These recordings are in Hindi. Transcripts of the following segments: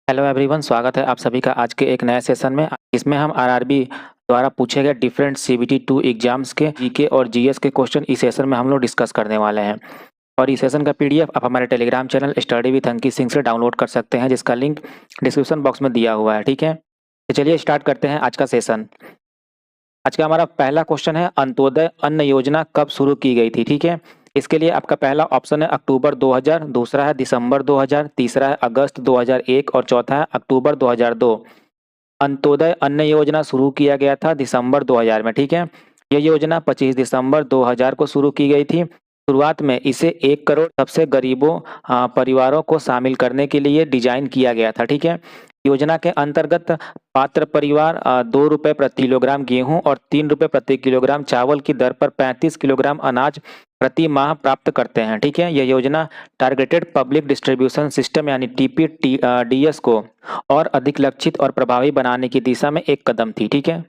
हेलो एवरीवन, स्वागत है आप सभी का आज के एक नए सेशन में। इसमें हम आरआरबी द्वारा पूछे गए डिफरेंट सीबीटी 2 एग्जाम्स के जीके और जीएस के क्वेश्चन इस सेशन में हम लोग डिस्कस करने वाले हैं। और इस सेशन का पीडीएफ आप हमारे Telegram channel study with Ankit Singh से डाउनलोड कर सकते हैं, जिसका लिंक डिस्क्रिप्शन बॉक्स में दिया हुआ है। ठीक है, तो चलिए स्टार्ट करते हैं आज का सेशन। आज का हमारा पहला क्वेश्चन है, अंत्योदय अन्न योजना कब शुरू की गई थी। ठीक है, इसके लिए आपका पहला ऑप्शन है अक्टूबर 2000, दूसरा है दिसंबर 2000, तीसरा है अगस्त 2001 और चौथा है अक्टूबर 2002। अंत्योदय अन्न योजना शुरू किया गया था दिसंबर 2000 में। ठीक है, यह योजना 25 दिसंबर 2000 को शुरू की गई थी। शुरुआत में इसे 1 करोड़ सबसे गरीबों परिवारों को शामिल करने के लिए डिजाइन किया गया था। ठीक है, योजना के अंतर्गत पात्र परिवार 2 रुपये प्रति किलोग्राम गेहूं और 3 रुपये प्रति किलोग्राम चावल की दर पर 35 किलोग्राम अनाज प्रति माह प्राप्त करते हैं। ठीक है, यह योजना टारगेटेड पब्लिक डिस्ट्रीब्यूशन सिस्टम यानी टीपीडीएस को और अधिक लक्षित और प्रभावी बनाने की दिशा में एक कदम थी। ठीक है,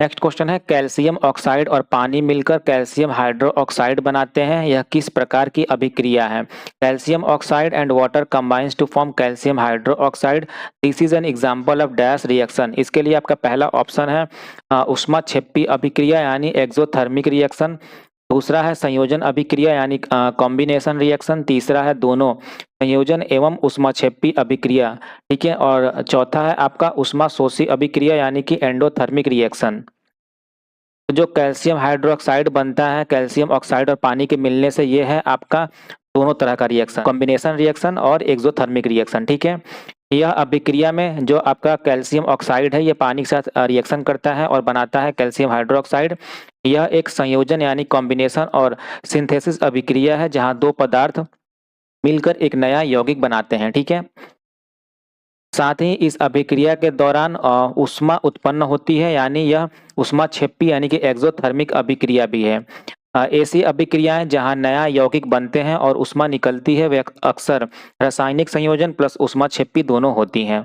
नेक्स्ट क्वेश्चन है, कैल्शियम ऑक्साइड और पानी मिलकर कैल्शियम हाइड्रोक्साइड बनाते हैं, यह किस प्रकार की अभिक्रिया है। Calcium oxide and water combines to form calcium hydroxide, this is an example of dash reaction. इसके लिए आपका पहला ऑप्शन है ऊष्माक्षेपी अभिक्रिया यानी एक्सोथर्मिक रिएक्शन, दूसरा है संयोजन अभिक्रिया यानी कॉम्बिनेशन रिएक्शन, तीसरा है दोनों संयोजन एवं ऊष्माक्षेपी अभिक्रिया। ठीक है, और चौथा है आपका ऊष्माशोषी अभिक्रिया यानी कि एंडोथर्मिक रिएक्शन। तो जो कैल्शियम हाइड्रोक्साइड बनता है कैल्शियम ऑक्साइड और पानी के मिलने से, ये है आपका दोनों तरह का रिएक्शन, कॉम्बिनेशन रिएक्शन और एक्सोथर्मिक रिएक्शन। ठीक है, यह अभिक्रिया में जो आपका कैल्शियम ऑक्साइड है ये पानी के साथ रिएक्शन करता है और बनाता है कैल्शियम हाइड्रोक्साइड। यह एक संयोजन यानी कॉम्बिनेशन और सिंथेसिस अभिक्रिया है जहां दो पदार्थ मिलकर एक नया यौगिक बनाते हैं। ठीक है, साथ ही इस अभिक्रिया के दौरान ऊष्मा उत्पन्न होती है यानी यह ऊष्माक्षेपी यानी कि एक्सोथर्मिक अभिक्रिया भी है। ऐसी अभिक्रियाएं जहां नया यौगिक बनते हैं और ऊष्मा निकलती है वे अक्सर रासायनिक संयोजन प्लस ऊष्माक्षेपी दोनों होती हैं।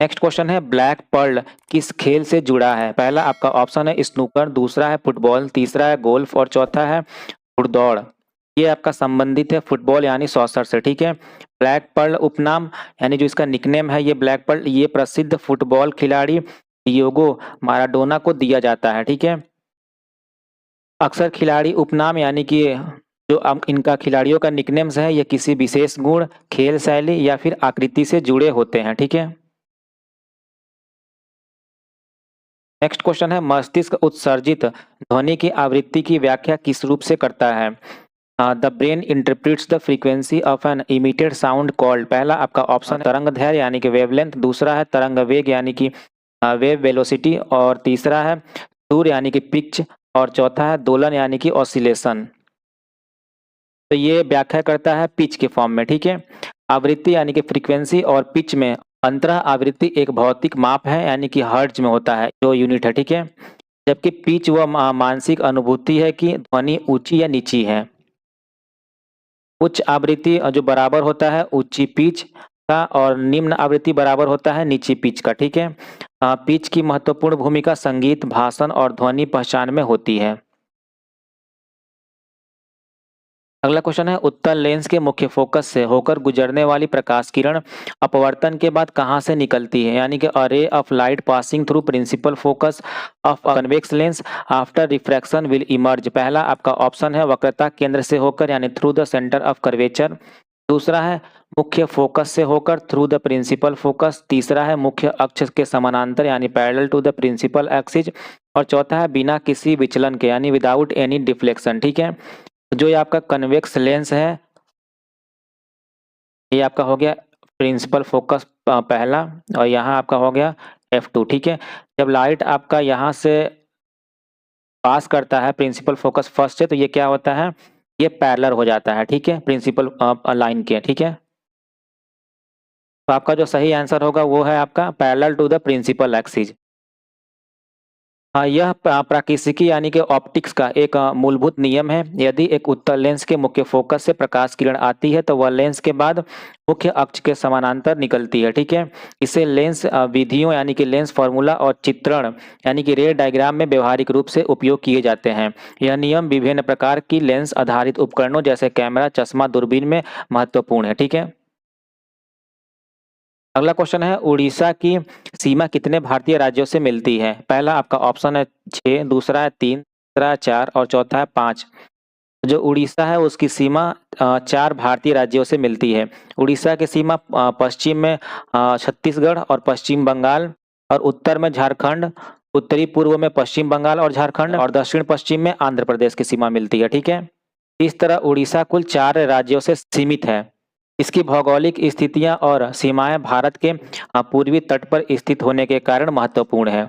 नेक्स्ट क्वेश्चन है, ब्लैक पर्ल किस खेल से जुड़ा है। पहला आपका ऑप्शन है स्नूकर, दूसरा है फुटबॉल, तीसरा है गोल्फ और चौथा है घुड़दौड़। ये आपका संबंधित है फुटबॉल यानी सॉकर से। ठीक है, ब्लैक पर्ल उपनाम यानी जो इसका निकनेम है ये ब्लैक पर्ल, ये प्रसिद्ध फुटबॉल खिलाड़ी डिएगो माराडोना को दिया जाता है। ठीक है, अक्सर खिलाड़ी उपनाम यानी कि जो इनका खिलाड़ियों का निकनेम्स है ये किसी विशेष गुण, खेल शैली या फिर आकृति से जुड़े होते हैं। ठीक है, नेक्स्ट क्वेश्चन है, मस्तिष्क उत्सर्जित ध्वनि की आवृत्ति की व्याख्या किस रूप से करता है। The brain interprets the frequency of an emitted sound called. पहला आपका ऑप्शन तरंग दैर्घ्य यानी कि वेवलेंथ, दूसरा है तरंग वेग यानी कि वेव वेलोसिटी और तीसरा है सुर यानी कि पिच और चौथा है दोलन यानी कि ऑसिलेशन। तो ये व्याख्या करता है पिच के फॉर्म में। ठीक है, आवृत्ति यानी कि फ्रीक्वेंसी और पिच में अंतरा आवृत्ति एक भौतिक माप है यानी कि हर्ट्ज में होता है जो यूनिट है। ठीक है, जबकि पिच वह मानसिक अनुभूति है कि ध्वनि ऊंची या नीची है। उच्च आवृत्ति जो बराबर होता है ऊंची पिच का और निम्न आवृत्ति बराबर होता है नीची पिच का। ठीक है, पिच की महत्वपूर्ण भूमिका संगीत, भाषण और ध्वनि पहचान में होती है। अगला क्वेश्चन है, उत्तल लेंस के मुख्य फोकस से होकर गुजरने वाली प्रकाश किरण अपवर्तन के बाद कहाँ से निकलती है। यानी कि a ray of light passing through principal focus of a convex lens after refraction will emerge. पहला आपका ऑप्शन है वक्रता केंद्र से होकर यानी through the centre of curvature, दूसरा है मुख्य फोकस से होकर थ्रू द प्रिंसिपल फोकस, तीसरा है मुख्य अक्ष के समानांतर यानी parallel to the principal axis और चौथा है बिना किसी विचलन के यानी विदाउट एनी डिफ्लेक्शन। ठीक है, जो ये आपका कन्वेक्स लेंस है ये आपका हो गया प्रिंसिपल फोकस पहला और यहाँ आपका हो गया F2। ठीक है, जब लाइट आपका यहाँ से पास करता है प्रिंसिपल फोकस फर्स्ट से तो ये क्या होता है, ये पैरेलल हो जाता है। ठीक है, प्रिंसिपल लाइन के। ठीक है, तो आपका जो सही आंसर होगा वो है आपका parallel to the principal axis. हाँ, यह प्राकृतिकी यानी कि ऑप्टिक्स का एक मूलभूत नियम है। यदि एक उत्तल लेंस के मुख्य फोकस से प्रकाश किरण आती है तो वह लेंस के बाद मुख्य अक्ष के समानांतर निकलती है, ठीक है। इसे लेंस विधियों यानी कि लेंस फार्मूला और चित्रण यानी कि रे डायग्राम में व्यवहारिक रूप से उपयोग किए जाते हैं। यह नियम विभिन्न प्रकार की लेंस आधारित उपकरणों जैसे कैमरा, चश्मा, दूरबीन में महत्वपूर्ण है, ठीक है। अगला क्वेश्चन है, उड़ीसा की सीमा कितने भारतीय राज्यों से मिलती है? पहला आपका ऑप्शन है 6, दूसरा है 3, तीसरा है 4 और चौथा है 5। जो उड़ीसा है उसकी सीमा 4 भारतीय राज्यों से मिलती है। उड़ीसा की सीमा पश्चिम में छत्तीसगढ़ और पश्चिम बंगाल और उत्तर में झारखंड, उत्तरी पूर्व में पश्चिम बंगाल और झारखंड और दक्षिण पश्चिम में आंध्र प्रदेश की सीमा मिलती है, ठीक है। इस तरह उड़ीसा कुल 4 राज्यों से सीमित है। इसकी भौगोलिक स्थितियां और सीमाएं भारत के पूर्वी तट पर स्थित होने के कारण महत्वपूर्ण है।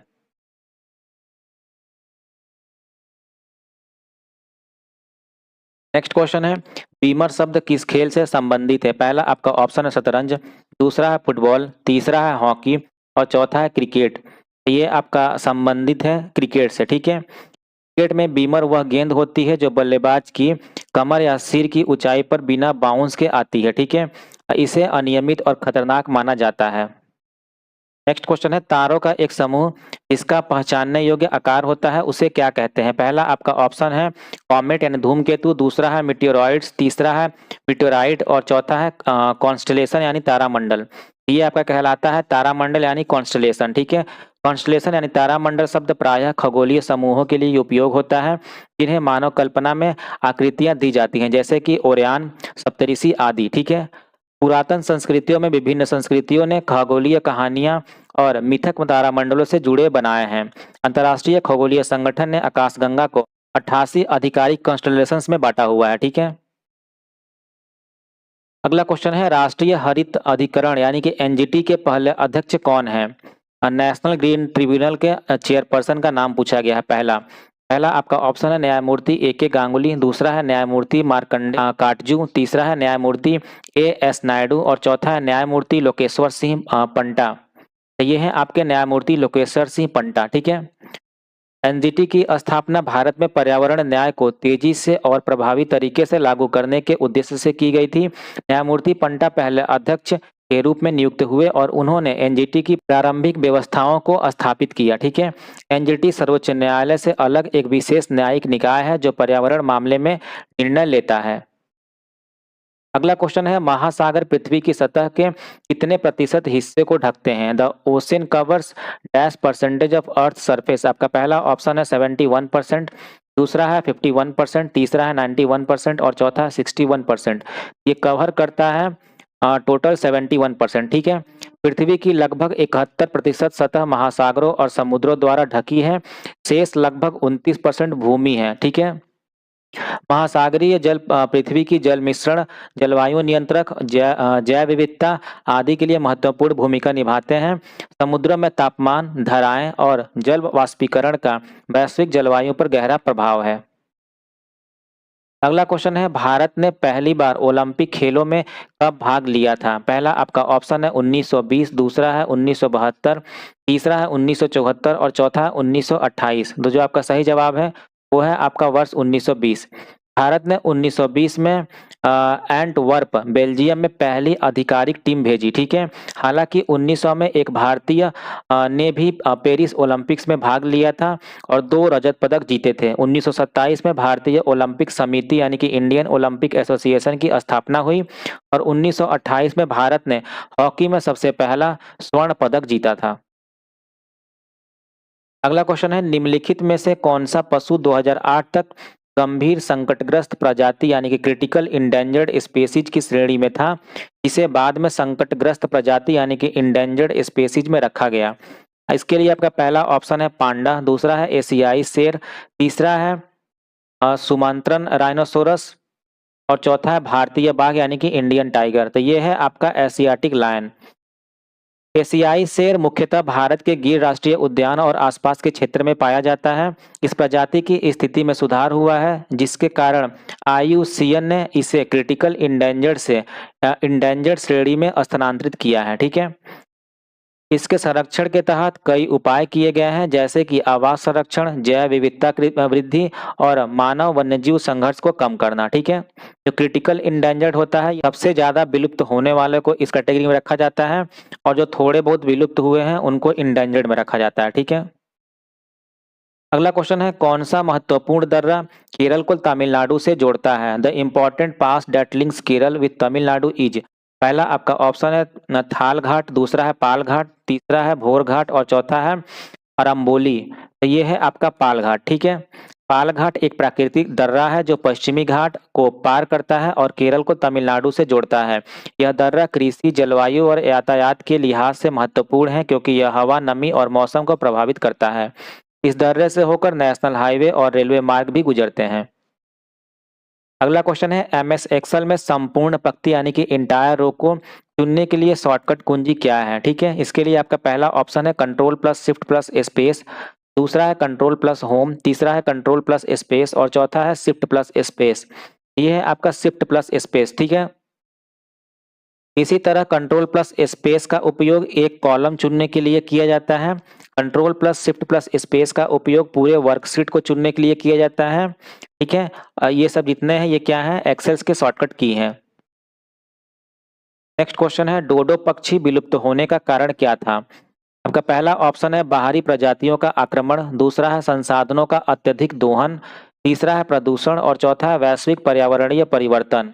नेक्स्ट क्वेश्चन है, बीमर शब्द किस खेल से संबंधित है? पहला आपका ऑप्शन है शतरंज, दूसरा है फुटबॉल, तीसरा है हॉकी और चौथा है क्रिकेट। ये आपका संबंधित है क्रिकेट से, ठीक है। क्रिकेट में बीमर वह गेंद होती है जो बल्लेबाज की कमर या सिर की ऊंचाई पर बिना बाउंस के आती है, ठीक है। इसे अनियमित और खतरनाक माना जाता है। नेक्स्ट क्वेश्चन है, तारों का एक समूह जिसका पहचानने योग्य आकार होता है उसे क्या कहते हैं? पहला आपका ऑप्शन है कॉमेट यानी धूमकेतु, दूसरा है मीटियोरॉइड्स, तीसरा है मीटियोराइट और चौथा है कॉन्स्टलेशन यानी तारामंडल। ये आपका कहलाता है तारामंडल यानी कॉन्स्टलेशन, ठीक है। कॉन्स्टलेशन यानी तारामंडल शब्द प्रायः खगोलीय समूहों के लिए उपयोग होता है जिन्हें मानव कल्पना में आकृतियां दी जाती हैं, जैसे कि ओरियन, सप्तऋषि आदि, ठीक है। पुरातन संस्कृतियों में विभिन्न संस्कृतियों ने खगोलीय कहानियां और मिथक तारामंडलों से जुड़े बनाए हैं। अंतर्राष्ट्रीय खगोलीय संगठन ने आकाशगंगा को 88 आधिकारिक कॉन्स्टलेशंस में बांटा हुआ है, ठीक है। अगला क्वेश्चन है, राष्ट्रीय हरित अधिकरण यानी कि एनजीटी के पहले अध्यक्ष कौन है? नेशनल ग्रीन ट्रिब्यूनल के चेयरपर्सन का नाम पूछा गया है। पहला पहला आपका ऑप्शन है न्यायमूर्ति ए के गांगुली, दूसरा है न्यायमूर्ति मार्कंडे काटजू, तीसरा है न्यायमूर्ति ए एस नायडू और चौथा है न्यायमूर्ति लोकेश्वर सिंह पंटा। तो ये है आपके न्यायमूर्ति लोकेश्वर सिंह पंटा, ठीक है। एनजीटी की स्थापना भारत में पर्यावरण न्याय को तेजी से और प्रभावी तरीके से लागू करने के उद्देश्य से की गई थी। न्यायमूर्ति पंटा पहले अध्यक्ष के रूप में नियुक्त हुए और उन्होंने एनजीटी की प्रारंभिक व्यवस्थाओं को स्थापित किया, ठीक है। एनजीटी सर्वोच्च न्यायालय से अलग एक विशेष न्यायिक निकाय है जो पर्यावरण मामले में निर्णय लेता है। अगला क्वेश्चन है, महासागर पृथ्वी की सतह के कितने प्रतिशत हिस्से को ढकते हैं? The ocean covers dash percentage of earth surface. आपका पहला ऑप्शन है 71%, दूसरा है 51%, तीसरा है 91% और चौथा है 61%। ये कवर करता है टोटल 71%, ठीक है। पृथ्वी की लगभग 71% सतह महासागरों और समुद्रों द्वारा ढकी है, शेष लगभग 29% भूमि है, ठीक है। महासागरीय जल पृथ्वी की जल मिश्रण, जलवायु नियंत्रक, जैव विविधता आदि के लिए महत्वपूर्ण भूमिका निभाते हैं। समुद्र में तापमान, धाराएं और जल वाष्पीकरण का वैश्विक जलवायु पर गहरा प्रभाव है। अगला क्वेश्चन है, भारत ने पहली बार ओलंपिक खेलों में कब भाग लिया था? पहला आपका ऑप्शन है 1920, दूसरा है 1972, तीसरा है 1974 और चौथा है 1928। तो जो आपका सही जवाब है वो है आपका वर्ष 1920। भारत ने 1920 में एंटवर्प बेल्जियम में पहली आधिकारिक टीम भेजी, ठीक है। हालांकि 1900 में एक भारतीय ने भी पेरिस ओलंपिक्स में भाग लिया था और 2 रजत पदक जीते थे। 1927 में भारतीय ओलंपिक समिति यानी कि इंडियन ओलंपिक एसोसिएशन की स्थापना हुई और 1928 में भारत ने हॉकी में सबसे पहला स्वर्ण पदक जीता था। अगला क्वेश्चन है, निम्नलिखित में से कौन सा पशु 2008 तक गंभीर संकटग्रस्त प्रजाति यानी कि क्रिटिकल इंडेंजर्ड स्पीसीज की श्रेणी में था, जिसे बाद में संकटग्रस्त प्रजाति यानी कि इंडेंजर्ड स्पीसीज में रखा गया? इसके लिए आपका पहला ऑप्शन है पांडा, दूसरा है एशियाई शेर, तीसरा है सुमात्रन राइनोसोरस और चौथा है भारतीय बाघ यानी कि इंडियन टाइगर। तो ये है आपका एशियाटिक लायन। एशियाई शेर मुख्यतः भारत के गिर राष्ट्रीय उद्यान और आसपास के क्षेत्र में पाया जाता है। इस प्रजाति की स्थिति में सुधार हुआ है जिसके कारण IUCN ने इसे क्रिटिकल इंडेंजर्ड से इंडेंजर्ड श्रेणी में स्थानांतरित किया है, ठीक है। इसके संरक्षण के तहत कई उपाय किए गए हैं, जैसे कि आवास संरक्षण, जैव विविधता वृद्धि और मानव वन्यजीव संघर्ष को कम करना। ठीक है, जो क्रिटिकल इंडेंजर्ड होता है, सबसे ज्यादा विलुप्त होने वाले को इस कैटेगरी में रखा जाता है, और जो थोड़े बहुत विलुप्त हुए हैं उनको इंडेंजर्ड में रखा जाता है। ठीक है, अगला क्वेश्चन है, कौन सा महत्वपूर्ण दर्रा केरल को तमिलनाडु से जोड़ता है? The important pass that links Kerala with Tamil Nadu is. पहला आपका ऑप्शन है नथाल घाट, दूसरा है पाल घाट, तीसरा है भोर घाट और चौथा है अरम्बोली। तो ये है आपका पाल घाट। ठीक है, पाल घाट एक प्राकृतिक दर्रा है जो पश्चिमी घाट को पार करता है और केरल को तमिलनाडु से जोड़ता है। यह दर्रा कृषि, जलवायु और यातायात के लिहाज से महत्वपूर्ण है, क्योंकि यह हवा, नमी और मौसम को प्रभावित करता है। इस दर्रे से होकर नेशनल हाईवे और रेलवे मार्ग भी गुजरते हैं। अगला क्वेश्चन है, एमएस एक्सेल में संपूर्ण पंक्ति यानी कि इंटायर रो को चुनने के लिए शॉर्टकट कुंजी क्या है? ठीक है, इसके लिए आपका पहला ऑप्शन है control plus shift plus space, दूसरा है कंट्रोल प्लस होम, तीसरा है कंट्रोल प्लस स्पेस और चौथा है शिफ्ट प्लस स्पेस। ये है आपका शिफ्ट प्लस स्पेस। ठीक है, इसी तरह कंट्रोल प्लस स्पेस का उपयोग एक कॉलम चुनने के लिए किया जाता है। Control plus shift plus space का उपयोग पूरे वर्कशीट को चुनने के लिए किया जाता है। ठीक है, ये सब जितने हैं ये क्या है, एक्सेल्स के शॉर्टकट की हैं। नेक्स्ट क्वेश्चन है, डोडो पक्षी विलुप्त होने का कारण क्या था? आपका पहला ऑप्शन है बाहरी प्रजातियों का आक्रमण, दूसरा है संसाधनों का अत्यधिक दोहन, तीसरा है प्रदूषण और चौथा है वैश्विक पर्यावरणीय परिवर्तन।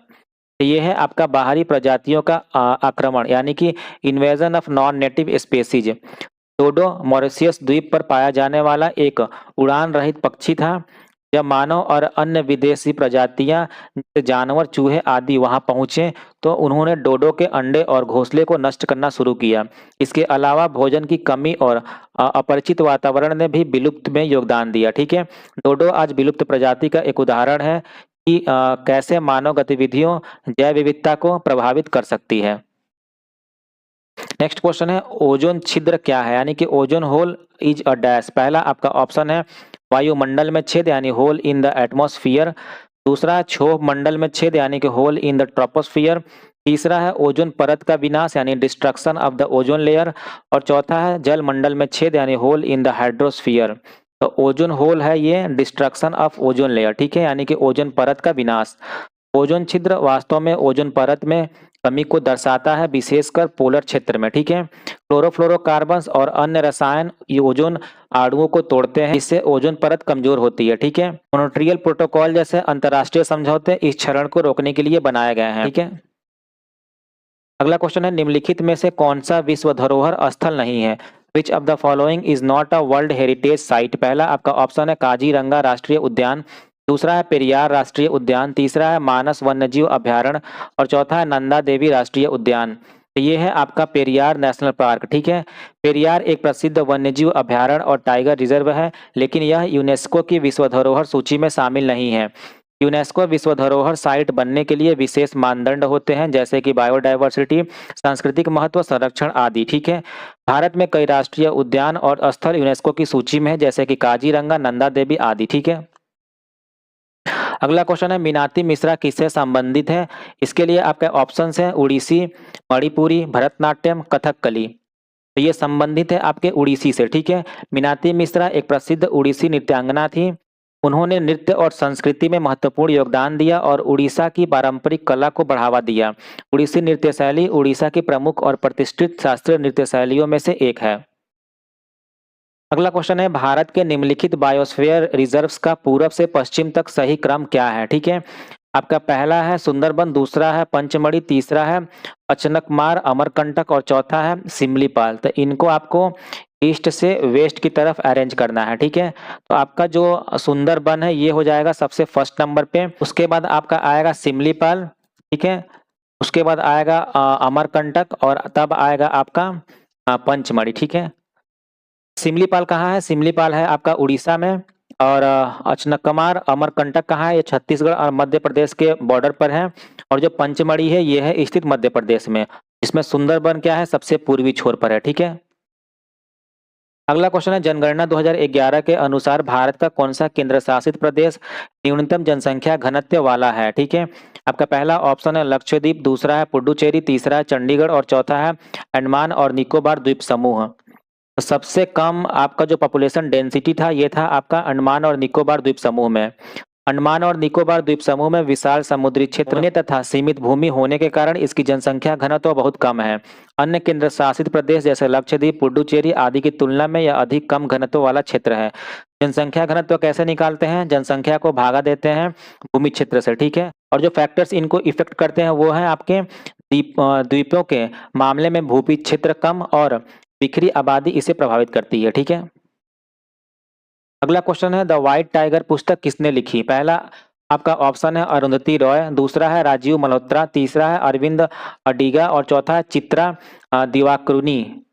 ये है आपका बाहरी प्रजातियों का आक्रमण यानी कि invasion of non native species. Dodo Mauritius द्वीप पर पाया जाने वाला एक उड़ान रहित पक्षी था। जब मानव और अन्य विदेशी प्रजातियां जैसे जानवर, चूहे आदि वहां पहुंचे तो उन्होंने डोडो के अंडे और घोंसले को नष्ट करना शुरू किया। इसके अलावा भोजन की कमी और अपरिचित वातावरण ने भी विलुप्त में योगदान दिया। ठीक है, डोडो आज विलुप्त प्रजाति का एक उदाहरण है कि कैसे मानव गतिविधियों जैव विविधता को प्रभावित कर सकती है। नेक्स्ट क्वेश्चन है, ओजोन छिद्र क्या है? यानी कि ozone hole is a dash. पहला आपका ऑप्शन है वायुमंडल में छेद यानी होल इन द एटमॉस्फेयर, दूसरा क्षोभ मंडल में छेद यानी कि होल इन द ट्रोपोस्फियर, तीसरा है ओजोन परत का विनाश यानी destruction of the ozone layer और चौथा है जल मंडल में छेद यानी होल इन द हाइड्रोस्फियर। तो ओजोन होल है ये डिस्ट्रक्शन ऑफ ओजोन लेयर। ठीक है, यानी कि ओजोन परत का विनाश। ओजोन छिद्र वास्तव में ओजोन परत में कमी को दर्शाता है, विशेषकर पोलर क्षेत्र में। ठीक है, क्लोरोफ्लोरोकार्बन्स और अन्य रसायन ओजोन अणुओं को तोड़ते हैं, इससे ओजोन परत कमजोर होती है। ठीक है, मॉन्ट्रियल प्रोटोकॉल जैसे अंतर्राष्ट्रीय समझौते इस क्षरण को रोकने के लिए बनाए गए हैं। ठीक है, अगला क्वेश्चन है, निम्नलिखित में से कौन सा विश्व धरोहर स्थल नहीं है? Which of the following is not a world heritage site? पहला आपका ऑप्शन है काजीरंगा राष्ट्रीय उद्यान, दूसरा है पेरियार राष्ट्रीय उद्यान, तीसरा है मानस वन्यजीव अभयारण्य और चौथा है नंदा देवी राष्ट्रीय उद्यान। तो ये है आपका पेरियार नेशनल पार्क। ठीक है, पेरियार एक प्रसिद्ध वन्यजीव अभयारण्य और टाइगर रिजर्व है, लेकिन यह यूनेस्को की विश्व धरोहर सूची में शामिल नहीं है। यूनेस्को विश्व धरोहर साइट बनने के लिए विशेष मानदंड होते हैं, जैसे कि बायोडायवर्सिटी, सांस्कृतिक महत्व, संरक्षण आदि। ठीक है, भारत में कई राष्ट्रीय उद्यान और स्थल यूनेस्को की सूची में है, जैसे कि काजीरंगा, नंदा देवी आदि। ठीक है, अगला क्वेश्चन है, मीनाती मिश्रा किससे संबंधित है? इसके लिए आपके ऑप्शंस हैं उड़ीसी, मणिपुरी, भरतनाट्यम, कथकली। तो ये संबंधित है आपके उड़ीसी से। ठीक है, मीनाती मिश्रा एक प्रसिद्ध उड़ीसी नृत्यांगना थी। उन्होंने नृत्य और संस्कृति में महत्वपूर्ण योगदान दिया और उड़ीसा की पारंपरिक कला को बढ़ावा दिया। उड़ीसी नृत्य शैली उड़ीसा की प्रमुख और प्रतिष्ठित शास्त्रीय नृत्य शैलियों में से एक है। अगला क्वेश्चन है, भारत के निम्नलिखित बायोस्फीयर रिजर्व्स का पूरब से पश्चिम तक सही क्रम क्या है? ठीक है, आपका पहला है सुंदरबन, दूसरा है पंचमढ़ी, तीसरा है अचनकमार, अमरकंटक और चौथा है सिमलीपाल। तो इनको आपको ईस्ट से वेस्ट की तरफ अरेंज करना है। ठीक है, तो आपका जो सुंदरबन है ये हो जाएगा सबसे फर्स्ट नंबर पे, उसके बाद आपका आएगा सिमलीपाल। ठीक है, उसके बाद आएगा अमरकंटक और तब आएगा आपका पंचमढ़ी। ठीक है, सिमलीपाल कहाँ है? सिमलीपाल है आपका उड़ीसा में और अचनकमार, अमरकंटक कहाँ है? ये छत्तीसगढ़ और मध्य प्रदेश के बॉर्डर पर है और जो पंचमढ़ी है ये है स्थित मध्य प्रदेश में। इसमें सुंदरबन क्या है? सबसे पूर्वी छोर पर है। ठीक है, अगला क्वेश्चन है, जनगणना 2011 के अनुसार भारत का कौन सा केंद्र शासित प्रदेश न्यूनतम जनसंख्या घनत्व वाला है? ठीक है, आपका पहला ऑप्शन है लक्षद्वीप, दूसरा है पुडुचेरी, तीसरा है चंडीगढ़ और चौथा है अंडमान और निकोबार द्वीप समूह। तो सबसे कम आपका जो पॉपुलेशन डेंसिटी था ये था आपका अंडमान और निकोबार द्वीप समूह में। अंडमान और निकोबार द्वीप समूह में विशाल समुद्री क्षेत्र तथा सीमित भूमि होने के कारण इसकी जनसंख्या घनत्व बहुत कम है। अन्य केंद्र शासित प्रदेश जैसे लक्षद्वीप, पुडुचेरी आदि की तुलना में यह अधिक कम घनत्व वाला क्षेत्र है। जनसंख्या घनत्व कैसे निकालते हैं? जनसंख्या को भागा देते हैं भूमि क्षेत्र से, ठीक है। और जो फैक्टर्स इनको इफेक्ट करते हैं वो है आपके द्वीपों के मामले में भूमि क्षेत्र कम और बिखरी आबादी इसे प्रभावित करती है, ठीक है। अगला क्वेश्चन है, द व्हाइट टाइगर पुस्तक किसने लिखी? पहला आपका ऑप्शन है अरुंधति रॉय, दूसरा है राजीव मल्होत्रा, तीसरा है अरविंद अडिगा और चौथा है चित्रा दिवाकरुणी।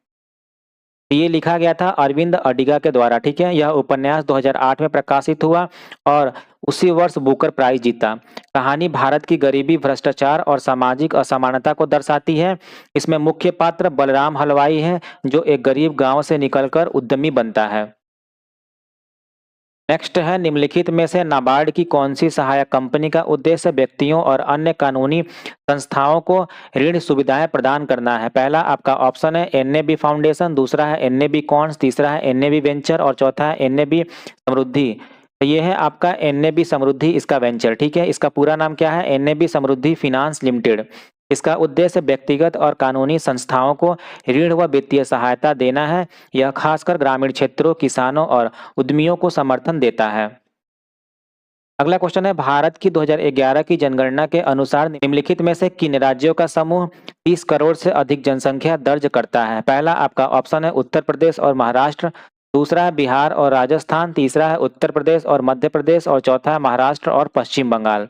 ये लिखा गया था अरविंद अडिगा के द्वारा, ठीक है। यह उपन्यास 2008 में प्रकाशित हुआ और उसी वर्ष बुकर प्राइज जीता। कहानी भारत की गरीबी, भ्रष्टाचार और सामाजिक असमानता को दर्शाती है। इसमें मुख्य पात्र बलराम हलवाई है जो एक गरीब गांव से निकलकर उद्यमी बनता है। नेक्स्ट है, निम्नलिखित में से नाबार्ड की कौन सी सहायक कंपनी का उद्देश्य व्यक्तियों और अन्य कानूनी संस्थाओं को ऋण सुविधाएं प्रदान करना है? पहला आपका ऑप्शन है एनएबी फाउंडेशन, दूसरा है एनएबी कॉन्स, तीसरा है एनएबी वेंचर और चौथा है एनएबी समृद्धि। तो ये है आपका एनएबी समृद्धि इसका वेंचर, ठीक है। इसका पूरा नाम क्या है? एनएबी समृद्धि फिनांस लिमिटेड। इसका उद्देश्य व्यक्तिगत और कानूनी संस्थाओं को ऋण व वित्तीय सहायता देना है। यह खासकर ग्रामीण क्षेत्रों, किसानों और उद्यमियों को समर्थन देता है। अगला क्वेश्चन है, भारत की 2011 की जनगणना के अनुसार निम्नलिखित में से किन राज्यों का समूह 30 करोड़ से अधिक जनसंख्या दर्ज करता है? पहला आपका ऑप्शन है उत्तर प्रदेश और महाराष्ट्र, दूसरा है बिहार और राजस्थान, तीसरा है उत्तर प्रदेश और मध्य प्रदेश और चौथा है महाराष्ट्र और पश्चिम बंगाल।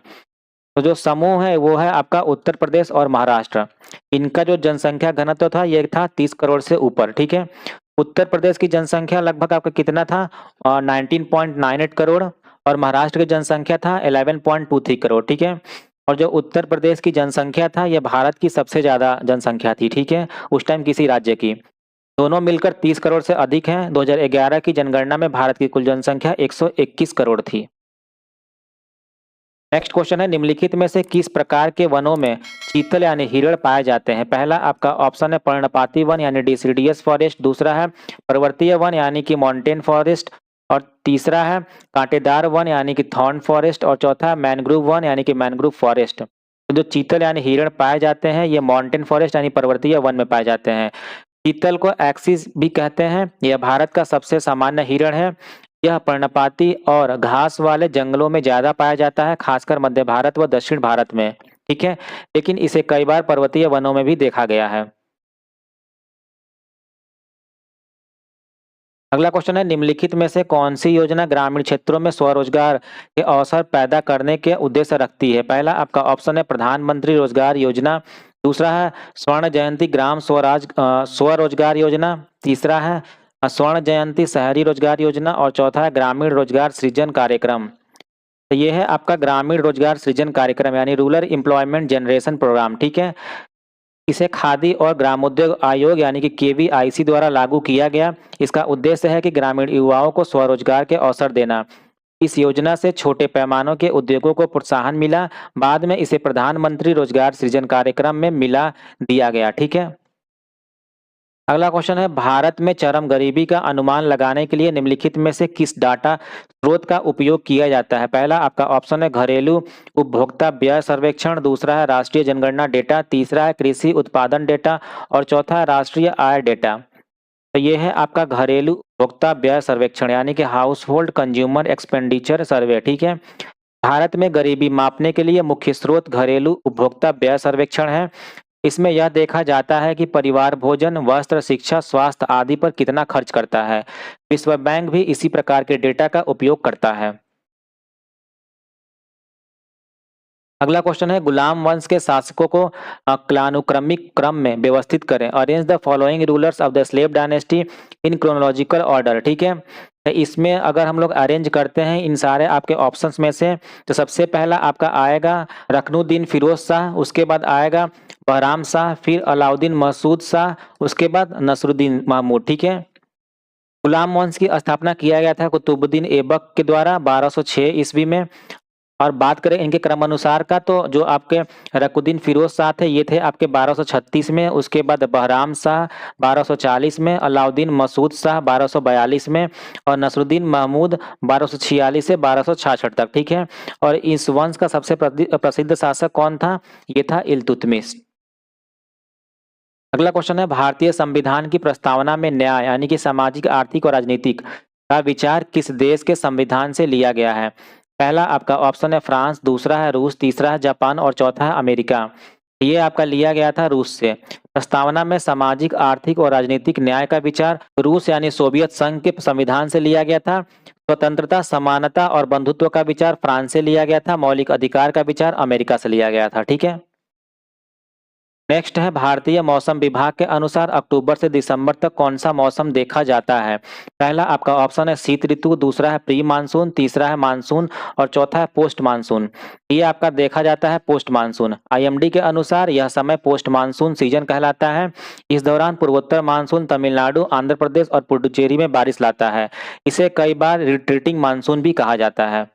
तो जो समूह है वो है आपका उत्तर प्रदेश और महाराष्ट्र। इनका जो जनसंख्या घनत्व था ये था 30 करोड़ से ऊपर, ठीक है। उत्तर प्रदेश की जनसंख्या लगभग आपका कितना था? 19.98 करोड़ और महाराष्ट्र की जनसंख्या था 11.23 करोड़, ठीक है। और जो उत्तर प्रदेश की जनसंख्या था ये भारत की सबसे ज्यादा जनसंख्या थी, ठीक है, उस टाइम किसी राज्य की। दोनों मिलकर 30 करोड़ से अधिक हैं। 2011 की जनगणना में भारत की कुल जनसंख्या 121 करोड़ थी। नेक्स्ट क्वेश्चन है, निम्नलिखित में से किस प्रकार के वनों में चीतल यानी हिरण पाए जाते हैं? पहला आपका ऑप्शन है पर्णपाती वन यानी डिसिडियस फॉरेस्ट, दूसरा है पर्वतीय वन यानी कि माउंटेन फॉरेस्ट और तीसरा है कांटेदार वन यानी कि थॉर्न फॉरेस्ट और चौथा है मैनग्रोव वन यानी कि मैनग्रोव फॉरेस्ट। तो जो चीतल यानी हिरण पाए जाते हैं ये माउंटेन फॉरेस्ट यानी पर्वतीय वन में पाए जाते हैं। चीतल को एक्सिस भी कहते हैं। यह भारत का सबसे सामान्य हिरण है। यह पर्णपाती और घास वाले जंगलों में ज्यादा पाया जाता है, खासकर मध्य भारत व दक्षिण भारत में, ठीक है। लेकिन इसे कई बार पर्वतीय वनों में भी देखा गया है। अगला क्वेश्चन है, निम्नलिखित में से कौन सी योजना ग्रामीण क्षेत्रों में स्वरोजगार के अवसर पैदा करने के उद्देश्य रखती है? पहला आपका ऑप्शन है प्रधानमंत्री रोजगार योजना, दूसरा है स्वर्ण जयंती ग्राम स्वरोजगार योजना, तीसरा है स्वर्ण जयंती शहरी रोजगार योजना और चौथा है ग्रामीण रोजगार सृजन कार्यक्रम। तो ये है आपका ग्रामीण रोजगार सृजन कार्यक्रम यानी रूरल एम्प्लॉयमेंट जनरेशन प्रोग्राम, ठीक है। इसे खादी और ग्रामोद्योग आयोग यानी कि केवीआईसी द्वारा लागू किया गया। इसका उद्देश्य है कि ग्रामीण युवाओं को स्वरोजगार के अवसर देना। इस योजना से छोटे पैमानों के उद्योगों को प्रोत्साहन मिला। बाद में इसे प्रधानमंत्री रोजगार सृजन कार्यक्रम में मिला दिया गया, ठीक है। अगला क्वेश्चन है, भारत में चरम गरीबी का अनुमान लगाने के लिए निम्नलिखित में से किस डाटा स्रोत का उपयोग किया जाता है? पहला आपका ऑप्शन है घरेलू उपभोक्ता व्यय सर्वेक्षण, दूसरा है राष्ट्रीय जनगणना डेटा, तीसरा है कृषि उत्पादन डेटा और चौथा है राष्ट्रीय आय डेटा। तो ये है आपका घरेलू उपभोक्ता व्यय सर्वेक्षण यानी कि हाउस होल्ड कंज्यूमर एक्सपेंडिचर सर्वे, ठीक है। भारत में गरीबी मापने के लिए मुख्य स्रोत घरेलू उपभोक्ता व्यय सर्वेक्षण है। इसमें यह देखा जाता है कि परिवार भोजन, वस्त्र, शिक्षा, स्वास्थ्य आदि पर कितना खर्च करता है। विश्व बैंक भी इसी प्रकार के डेटा का उपयोग करता है। अगला क्वेश्चन है, गुलाम वंश के शासकों को कालानुक्रमिक क्रम में व्यवस्थित करें। Arrange the following rulers of the slave dynasty in chronological order, ठीक है। तो इसमें अगर हम लोग अरेंज करते हैं इन सारे आपके ऑप्शंस में से, तो सबसे पहला आपका आएगा रखनुद्दीन फिरोज शाह, उसके बाद आएगा बहराम शाह, फिर अलाउद्दीन मसूद शाह, उसके बाद नसरुद्दीन महमूद, ठीक है। गुलाम वंश की स्थापना किया गया था कुतुबुद्दीन ऐबक के द्वारा 1206 ईस्वी में। और बात करें इनके क्रमानुसार का, तो जो आपके रकुद्दीन फिरोज शाह थे ये थे आपके 1236 में, उसके बाद बहराम शाह 1240 में, अलाउद्दीन मसूद शाह 1242 में और नसरुद्दीन महमूद 1246 से 1266 तक। ठीक है, और इस वंश का सबसे प्रसिद्ध शासक कौन था? ये था इल्तुतमिश। अगला क्वेश्चन है, भारतीय संविधान की प्रस्तावना में न्याय यानी कि सामाजिक, आर्थिक और राजनीतिक का विचार किस देश के संविधान से लिया गया है? पहला आपका ऑप्शन है फ्रांस, दूसरा है रूस, तीसरा है जापान और चौथा है अमेरिका। ये आपका लिया गया था रूस से। प्रस्तावना में सामाजिक, आर्थिक और राजनीतिक न्याय का विचार रूस यानी सोवियत संघ के संविधान से लिया गया था। स्वतंत्रता, समानता और बंधुत्व का विचार फ्रांस से लिया गया था। मौलिक अधिकार का विचार अमेरिका से लिया गया था। ठीक है, नेक्स्ट है, भारतीय मौसम विभाग के अनुसार अक्टूबर से दिसंबर तक कौन सा मौसम देखा जाता है? पहला आपका ऑप्शन है शीत ऋतु, दूसरा है प्री मानसून, तीसरा है मानसून और चौथा है पोस्ट मानसून। ये आपका देखा जाता है पोस्ट मानसून। आईएमडी के अनुसार यह समय पोस्ट मानसून सीजन कहलाता है। इस दौरान पूर्वोत्तर मानसून तमिलनाडु, आंध्र प्रदेश और पुडुचेरी में बारिश लाता है। इसे कई बार रिट्रीटिंग मानसून भी कहा जाता है।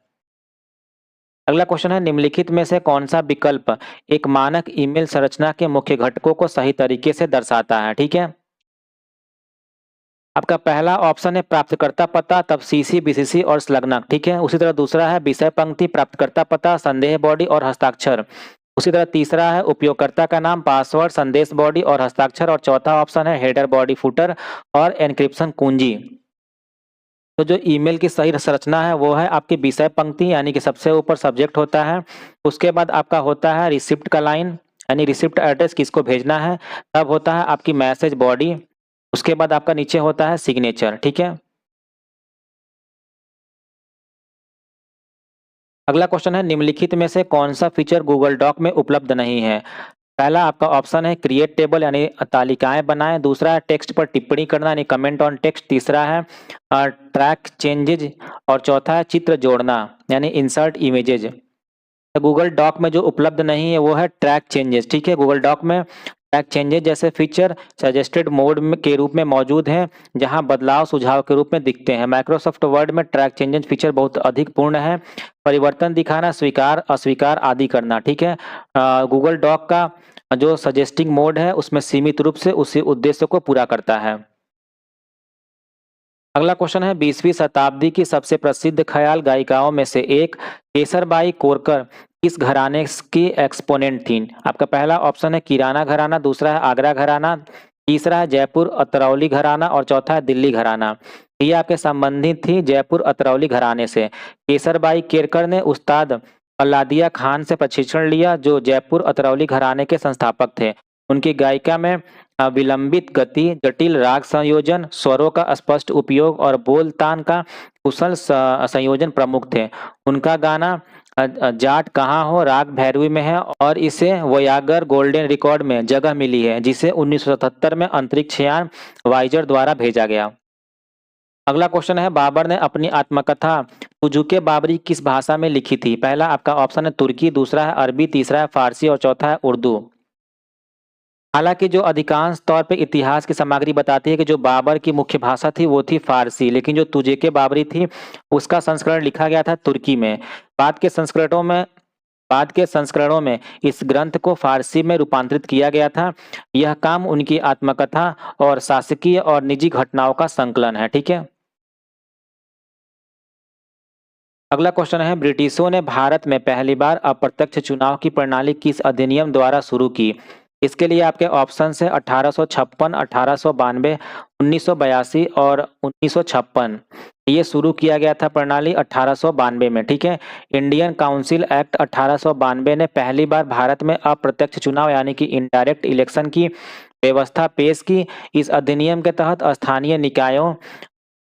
अगला क्वेश्चन है, निम्नलिखित में से कौन सा विकल्प एक मानक ईमेल संरचना के मुख्य घटकों को सही तरीके से दर्शाता है? ठीक है, आपका पहला ऑप्शन है प्राप्तकर्ता पता, तब सीसी, बीसीसी और संलग्नक। ठीक है, उसी तरह दूसरा है विषय पंक्ति, प्राप्तकर्ता पता, संदेश बॉडी और हस्ताक्षर। उसी तरह तीसरा है उपयोगकर्ता का नाम, पासवर्ड, संदेश बॉडी और हस्ताक्षर और चौथा ऑप्शन है हेडर, बॉडी, फुटर और एन्क्रिप्शन कुंजी। तो जो ईमेल की सही संरचना है वो है आपकी विषय पंक्ति यानी कि सबसे ऊपर सब्जेक्ट होता है। उसके बाद आपका होता है रिसिप्ट का लाइन यानी रिसिप्ट एड्रेस किसको भेजना है, तब होता है आपकी मैसेज बॉडी। उसके बाद आपका नीचे होता है सिग्नेचर। ठीक है, अगला क्वेश्चन है, निम्नलिखित में से कौन सा फीचर गूगल डॉक में उपलब्ध नहीं है? पहला आपका ऑप्शन है क्रिएट टेबल यानी तालिकाएं बनाएं, दूसरा है टेक्स्ट पर टिप्पणी करना यानी कमेंट ऑन टेक्स्ट, तीसरा है ट्रैक चेंजेज और चौथा है चित्र जोड़ना यानी इंसर्ट इमेजेज। तो गूगल डॉक में जो उपलब्ध नहीं है वो है ट्रैक चेंजेस। ठीक है, गूगल डॉक में ट्रैक चेंजेस जैसे फीचर सजेस्टेड मोड के रूप में मौजूद हैं, जहां बदलाव सुझाव के रूप में दिखते हैं। माइक्रोसॉफ्ट वर्ड में ट्रैक चेंजेस फीचर बहुत अधिक पूर्ण है। परिवर्तन दिखाना, स्वीकार अस्वीकार आदि करना। ठीक है, गूगल डॉक का जो सजेस्टिंग मोड है उसमें सीमित रूप से उसी उद्देश्य को पूरा करता है। अगला क्वेश्चन है, 20वीं शताब्दी की सबसे प्रसिद्ध ख्याल गायिकाओं में से एक केसरबाई कोरकर किस घराने की एक्सपोनेंट थी? आपका पहला ऑप्शन है किराना घराना, दूसरा है आगरा घराना, तीसरा है जयपुर अतरौली घराना और चौथा है दिल्ली घराना। ये आपके संबंधित थी जयपुर अतरौली घराने से। केसरबाई केरकर ने उस्ताद अल्लादिया खान से प्रशिक्षण लिया जो जयपुर अतरौली घराने के संस्थापक थे। उनकी गायिका में विलंबित गति, जटिल राग संयोजन, स्वरों का स्पष्ट उपयोग और बोल तान का कुशल संयोजन प्रमुख थे। उनका गाना जाट कहाँ हो राग भैरवी में है और इसे वोयागर गोल्डन रिकॉर्ड में जगह मिली है, जिसे 1977 में अंतरिक्ष यान वाइजर द्वारा भेजा गया। अगला क्वेश्चन है, बाबर ने अपनी आत्मकथा तुजुके बाबरी किस भाषा में लिखी थी? पहला आपका ऑप्शन है तुर्की, दूसरा है अरबी, तीसरा है फारसी और चौथा है उर्दू। हालांकि जो अधिकांश तौर पे इतिहास की सामग्री बताती है कि जो बाबर की मुख्य भाषा थी वो थी फारसी, लेकिन जो तुजुके बाबरी थी उसका संस्करण लिखा गया था तुर्की में। बाद के संस्करणों में बाद के संस्करणों में इस ग्रंथ को फारसी में रूपांतरित किया गया था। यह काम उनकी आत्मकथा और शासकीय और निजी घटनाओं का संकलन है। ठीक है, अगला क्वेश्चन है, ब्रिटिशों ने भारत में पहली बार अप्रत्यक्ष चुनाव की प्रणाली किस अधिनियम द्वारा शुरू की? इसके लिए आपके ऑप्शन है 1856, 1892, 1982 और 1956। ये शुरू किया गया था प्रणाली 1892 में। ठीक है, इंडियन काउंसिल एक्ट 1892 ने पहली बार भारत में अप्रत्यक्ष चुनाव यानी कि इनडायरेक्ट इलेक्शन की व्यवस्था पेश की। इस अधिनियम के तहत स्थानीय निकायों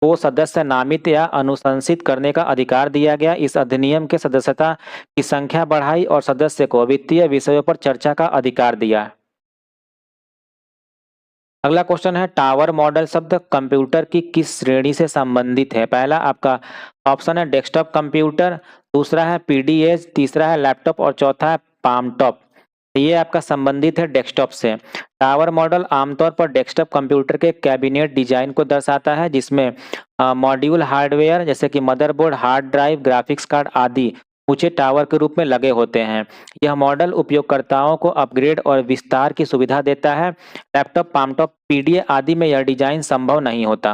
को सदस्य नामित या अनुशंसित करने का अधिकार दिया गया। इस अधिनियम के सदस्यता की संख्या बढ़ाई और सदस्य को वित्तीय विषयों पर चर्चा का अधिकार दिया। अगला क्वेश्चन है, टावर मॉडल शब्द कंप्यूटर की किस श्रेणी से संबंधित है? पहला आपका ऑप्शन है डेस्कटॉप कंप्यूटर, दूसरा है पीडीएस, तीसरा है लैपटॉप और चौथा है पाम टॉप। ये आपका संबंधित है डेस्कटॉप से। टावर मॉडल आमतौर पर डेस्कटॉप कंप्यूटर के कैबिनेट डिजाइन को दर्शाता है, जिसमें मॉड्यूल हार्डवेयर जैसे कि motherboard, hard drive, graphics card आदि ऊंचे टावर के रूप में लगे होते हैं। यह मॉडल उपयोगकर्ताओं को अपग्रेड और विस्तार की सुविधा देता है। लैपटॉप, पामटॉप, पीडीए आदि में यह डिजाइन संभव नहीं होता।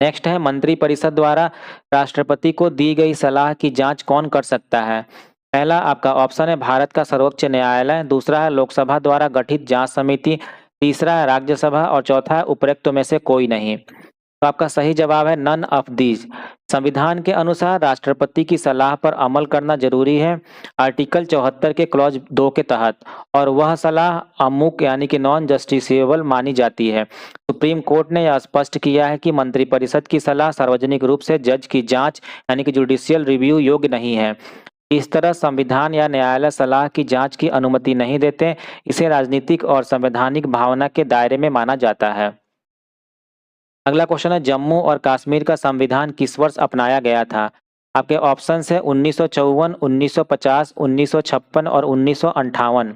नेक्स्ट है, मंत्रिपरिषद द्वारा राष्ट्रपति को दी गई सलाह की जांच कौन कर सकता है? पहला आपका ऑप्शन है भारत का सर्वोच्च न्यायालय, दूसरा है लोकसभा द्वारा गठित जांच समिति, तीसरा है राज्यसभा और चौथा है उपरोक्त में से कोई नहीं। तो आपका सही जवाब है नन ऑफ दीज। संविधान के अनुसार राष्ट्रपति की सलाह पर अमल करना जरूरी है, आर्टिकल 74 के क्लॉज 2 के तहत, और वह सलाह अमुक यानी कि नॉन जस्टिसेबल मानी जाती है। सुप्रीम कोर्ट ने यह स्पष्ट किया है कि मंत्रिपरिषद की सलाह सार्वजनिक रूप से जज की जांच यानी कि जुडिशियल रिव्यू योग्य नहीं है। इस तरह संविधान या न्यायालय सलाह की जांच की अनुमति नहीं देते। इसे राजनीतिक और संवैधानिक भावना के दायरे में माना जाता है। अगला क्वेश्चन है, जम्मू और कश्मीर का संविधान किस वर्ष अपनाया गया था? आपके ऑप्शन है 1954, 1950, 1956 और 1958।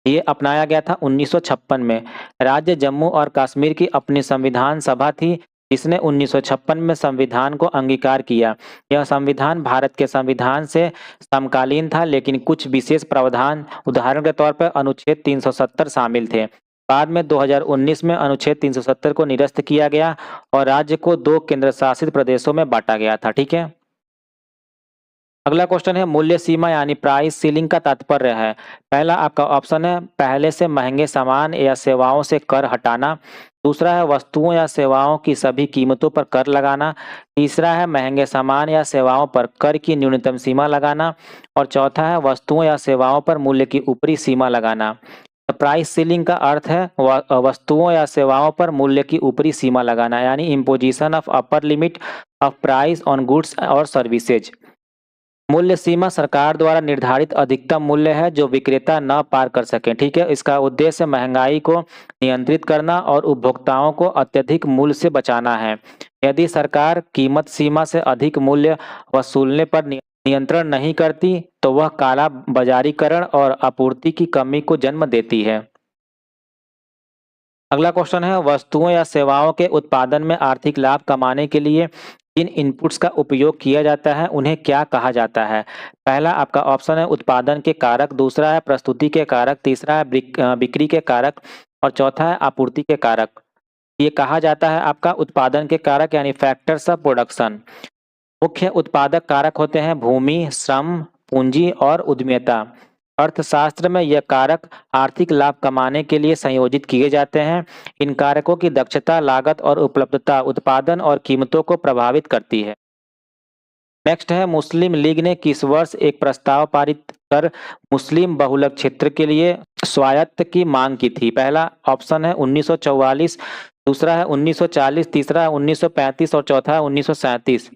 ये अपनाया गया था 1956 में। राज्य जम्मू और कश्मीर की अपनी संविधान सभा थी, जिसने 1956 में संविधान को अंगीकार किया। यह संविधान भारत के संविधान से समकालीन था, लेकिन कुछ विशेष प्रावधान, उदाहरण के तौर पर अनुच्छेद 370 शामिल थे। बाद में 2019 में अनुच्छेद 370 को निरस्त किया गया और राज्य को 2 केंद्र शासित प्रदेशों में बांटा गया था। ठीक है। अगला क्वेश्चन है, मूल्य सीमा यानी प्राइस सीलिंग का तात्पर्य है। पहला आपका ऑप्शन है पहले से महंगे सामान या सेवाओं से कर हटाना, दूसरा है वस्तुओं या सेवाओं की सभी कीमतों पर कर लगाना, तीसरा है महंगे सामान या सेवाओं पर कर की न्यूनतम सीमा लगाना, और चौथा है वस्तुओं या सेवाओं पर मूल्य की ऊपरी सीमा लगाना। प्राइस सीलिंग का अर्थ है वस्तुओं या सेवाओं पर मूल्य की ऊपरी सीमा लगाना, यानी imposition of upper limit of price on goods और सर्विसेज। मूल्य सीमा सरकार द्वारा निर्धारित अधिकतम मूल्य है जो विक्रेता न पार कर सके। ठीक है। इसका उद्देश्य महंगाई को नियंत्रित करना और उपभोक्ताओं को अत्यधिक मूल्य से बचाना है। यदि सरकार कीमत सीमा से अधिक मूल्य वसूलने पर नियंत्रण नहीं करती तो वह काला बाजारीकरण और आपूर्ति की कमी को जन्म देती है। अगला क्वेश्चन है, वस्तुओं या सेवाओं के उत्पादन में आर्थिक लाभ कमाने के लिए जिन इनपुट्स का उपयोग किया जाता है उन्हें क्या कहा जाता है? पहला आपका ऑप्शन है उत्पादन के कारक, दूसरा है प्रस्तुति के कारक, तीसरा है बिक्री के कारक और चौथा है आपूर्ति के कारक। ये कहा जाता है आपका उत्पादन के कारक यानी फैक्टर्स ऑफ प्रोडक्शन। मुख्य उत्पादक कारक होते हैं भूमि, श्रम, पूंजी और उद्यमिता। अर्थशास्त्र में यह कारक आर्थिक लाभ कमाने के लिए संयोजित किए जाते हैं। इन कारकों की दक्षता, लागत और उपलब्धता उत्पादन और कीमतों को प्रभावित करती है। नेक्स्ट है, मुस्लिम लीग ने किस वर्ष एक प्रस्ताव पारित कर मुस्लिम बहुलक क्षेत्र के लिए स्वायत्त की मांग की थी? पहला ऑप्शन है 1944, दूसरा है 1940, तीसरा है 1935 और चौथा है 1937।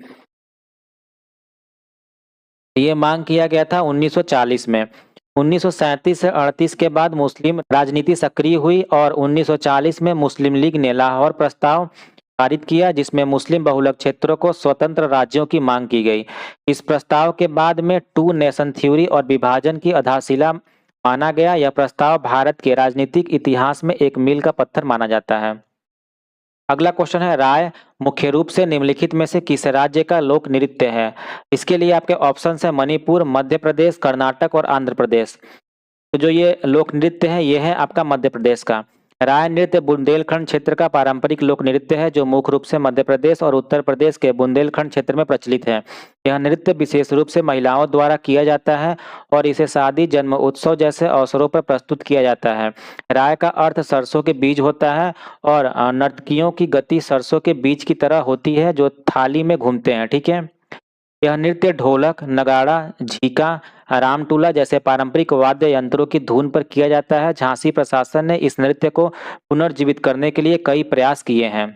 ये मांग किया गया था 1940 में। 1937 से 38 के बाद मुस्लिम राजनीति सक्रिय हुई और 1940 में मुस्लिम लीग ने लाहौर प्रस्ताव पारित किया, जिसमें मुस्लिम बहुलक क्षेत्रों को स्वतंत्र राज्यों की मांग की गई। इस प्रस्ताव के बाद में टू नेशन थ्योरी और विभाजन की आधारशिला माना गया। यह प्रस्ताव भारत के राजनीतिक इतिहास में एक मील का पत्थर माना जाता है। अगला क्वेश्चन है, राय मुख्य रूप से निम्नलिखित में से किस राज्य का लोक नृत्य है? इसके लिए आपके ऑप्शन है मणिपुर, मध्य प्रदेश, कर्नाटक और आंध्र प्रदेश। तो जो ये लोक नृत्य है ये है आपका मध्य प्रदेश का। राय नृत्य बुंदेलखंड क्षेत्र का पारंपरिक लोक नृत्य है जो मुख्य रूप से मध्य प्रदेश और उत्तर प्रदेश के बुंदेलखंड क्षेत्र में प्रचलित है। यह नृत्य विशेष रूप से महिलाओं द्वारा किया जाता है और इसे शादी, जन्म उत्सव जैसे अवसरों पर प्रस्तुत किया जाता है। राय का अर्थ सरसों के बीज होता है और नर्तकियों की गति सरसों के बीज की तरह होती है जो थाली में घूमते हैं। ठीक है। यह नृत्य ढोलक, नगाड़ा, झीका, रामटूला जैसे पारंपरिक वाद्य यंत्रों की धुन पर किया जाता है। झांसी प्रशासन ने इस नृत्य को पुनर्जीवित करने के लिए कई प्रयास किए हैं।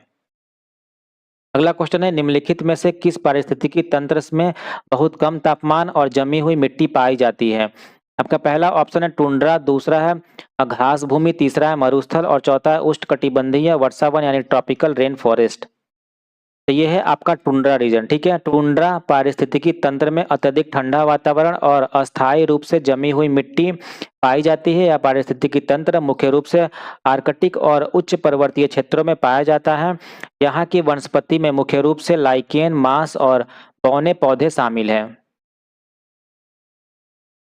अगला क्वेश्चन है, निम्नलिखित में से किस पारिस्थितिकी तंत्र में बहुत कम तापमान और जमी हुई मिट्टी पाई जाती है? आपका पहला ऑप्शन है टुंड्रा, दूसरा है घास भूमि, तीसरा है मरुस्थल और चौथा है उष्णकटिबंधीय वर्षावन यानी ट्रॉपिकल रेन फॉरेस्ट। तो ये है आपका टुंड्रा रीजन, ठीक है। टुंड्रा पारिस्थितिकी तंत्र में अत्यधिक ठंडा वातावरण और अस्थायी रूप से जमी हुई मिट्टी पाई जाती है। यह पारिस्थितिकी तंत्र मुख्य रूप से आर्कटिक और उच्च पर्वतीय क्षेत्रों में पाया जाता है। यहाँ की वनस्पति में मुख्य रूप से लाइकेन, मांस और बौने पौधे शामिल हैं।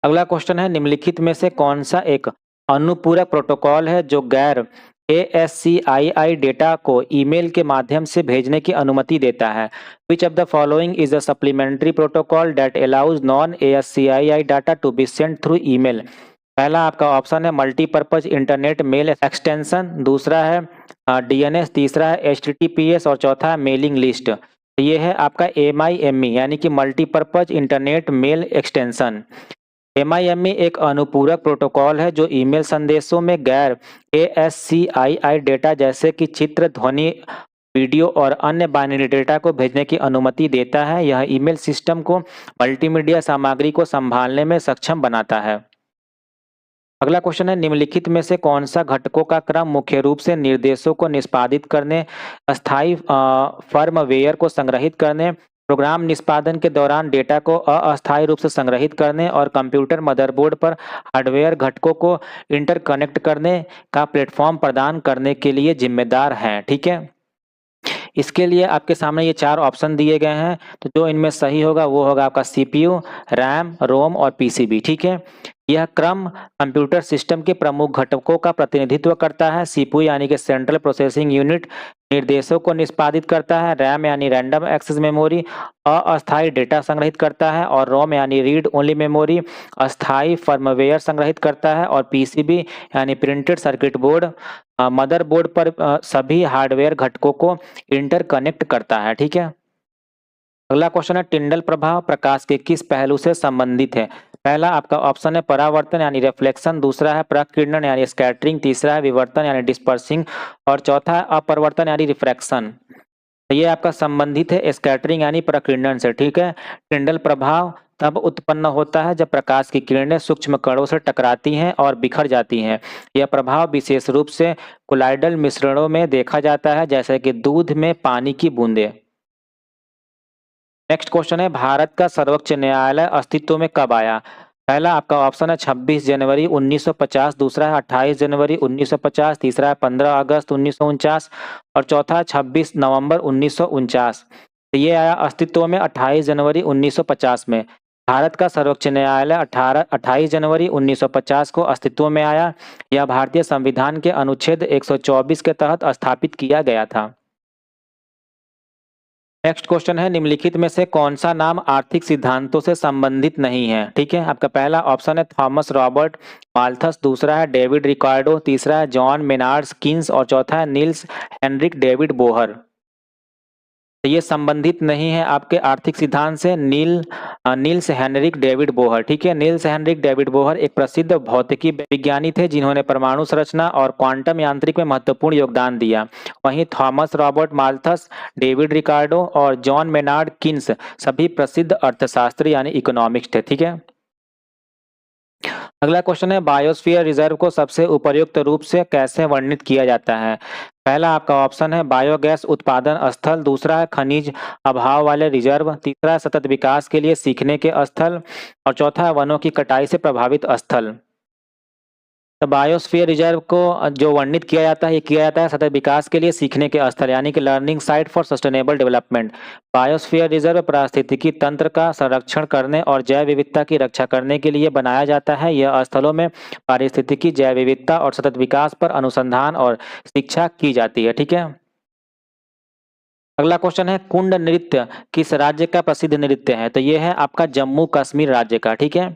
अगला क्वेश्चन है, निम्नलिखित में से कौन सा एक अनुपूरक प्रोटोकॉल है जो गैर ASCII डेटा को ईमेल के माध्यम से भेजने की अनुमति देता है? Which of the following is a supplementary protocol that allows non-ASCII data to be sent through email? पहला आपका ऑप्शन है मल्टीपर्पज इंटरनेट मेल एक्सटेंशन, दूसरा है DNS, तीसरा है HTTPS और चौथा है मेलिंग लिस्ट। ये है आपका MIME यानी कि multipurpose internet mail extension. MIME एक अनुपूरक प्रोटोकॉल है जो ईमेल संदेशों में गैर ASCII डेटा जैसे कि चित्र, ध्वनि, वीडियो और अन्य बाइनरी डेटा को भेजने की अनुमति देता है। यह ईमेल सिस्टम को मल्टीमीडिया सामग्री को संभालने में सक्षम बनाता है। अगला क्वेश्चन है, निम्नलिखित में से कौन सा घटकों का क्रम मुख्य रूप से निर्देशों को निष्पादित करने, अस्थायी फर्मवेयर को संग्रहित करने, प्रोग्राम निष्पादन के दौरान डेटा को अस्थायी रूप से संग्रहित करने और कंप्यूटर मदरबोर्ड पर हार्डवेयर घटकों को इंटरकनेक्ट करने का प्लेटफॉर्म प्रदान करने के लिए जिम्मेदार है? ठीक है, इसके लिए आपके सामने ये 4 ऑप्शन दिए गए हैं, तो जो इनमें सही होगा वो होगा आपका CPU, रैम, रोम और PCB। ठीक है, यह क्रम कंप्यूटर सिस्टम के प्रमुख घटकों का प्रतिनिधित्व करता है। CPU यानी कि सेंट्रल प्रोसेसिंग यूनिट निर्देशों को निष्पादित करता है, रैम यानी रैंडम एक्सेस मेमोरी अस्थायी डेटा संग्रहित करता है और रोम यानी रीड ओनली मेमोरी अस्थायी फर्मवेयर संग्रहित करता है और PCB यानी प्रिंटेड सर्किट बोर्ड मदरबोर्ड पर सभी हार्डवेयर घटकों को इंटरकनेक्ट करता है। ठीक है, अगला क्वेश्चन है, टिंडल प्रभाव प्रकाश के किस पहलू से संबंधित है? पहला आपका ऑप्शन है परावर्तन यानी रिफ्लेक्शन, दूसरा है प्रकिरण यानी स्कैटरिंग, तीसरा है विवर्तन यानी डिस्पर्सिंग और चौथा है अपवर्तन यानी रिफ्रैक्शन। तो ये आपका संबंधित है स्कैटरिंग यानी प्रकीर्णन से। ठीक है, टिंडल प्रभाव तब उत्पन्न होता है जब प्रकाश की किरणें सूक्ष्म कणों से टकराती हैं और बिखर जाती हैं। यह प्रभाव विशेष रूप से कोलाइडल मिश्रणों में देखा जाता है, जैसे कि दूध में पानी की बूंदें। नेक्स्ट क्वेश्चन है, भारत का सर्वोच्च न्यायालय अस्तित्व में कब आया? पहला आपका ऑप्शन है 26 जनवरी 1950, दूसरा है 28 जनवरी 1950, तीसरा है 15 अगस्त 1949 और चौथा है 26 नवंबर 1949। तो ये आया अस्तित्व में 28 जनवरी 1950 में। भारत का सर्वोच्च न्यायालय 28 जनवरी 1950 को अस्तित्व में आया। यह भारतीय संविधान के अनुच्छेद 124 के तहत स्थापित किया गया था। नेक्स्ट क्वेश्चन है, निम्नलिखित में से कौन सा नाम आर्थिक सिद्धांतों से संबंधित नहीं है? ठीक है, आपका पहला ऑप्शन है थॉमस रॉबर्ट माल्थस, दूसरा है डेविड रिकार्डो, तीसरा है जॉन मेनार्ड कीन्स और चौथा है निल्स हेनरिक डेविड बोहर। तो ये संबंधित नहीं है आपके आर्थिक सिद्धांत से। Niels Henrik David Bohr. ठीक है, नील्स हेनरिक डेविड बोहर एक प्रसिद्ध भौतिकी विज्ञानी थे जिन्होंने परमाणु संरचना और क्वांटम यांत्रिक में महत्वपूर्ण योगदान दिया। वहीं Thomas Robert Malthus, David Ricardo और जॉन मेनार्ड कीन्स सभी प्रसिद्ध अर्थशास्त्री यानी इकोनॉमिस्ट थे। ठीक है, अगला क्वेश्चन है, बायोस्फीयर रिजर्व को सबसे उपयुक्त रूप से कैसे वर्णित किया जाता है? पहला आपका ऑप्शन है बायोगैस उत्पादन स्थल, दूसरा है खनिज अभाव वाले रिजर्व, तीसरा है सतत विकास के लिए सीखने के स्थल और चौथा है वनों की कटाई से प्रभावित स्थल। तो बायोस्फीयर रिजर्व को जो वर्णित किया जाता है, ये किया जाता है सतत विकास के लिए सीखने के स्थल यानी कि learning site for sustainable development. Biosphere reserve पारिस्थितिकी तंत्र का संरक्षण करने और जैव विविधता की रक्षा करने के लिए बनाया जाता है। यह स्थलों में पारिस्थितिकी, जैव विविधता और सतत विकास पर अनुसंधान और शिक्षा की जाती है। ठीक है, अगला क्वेश्चन है, कुंड नृत्य किस राज्य का प्रसिद्ध नृत्य है? तो ये है आपका जम्मू कश्मीर राज्य का। ठीक है,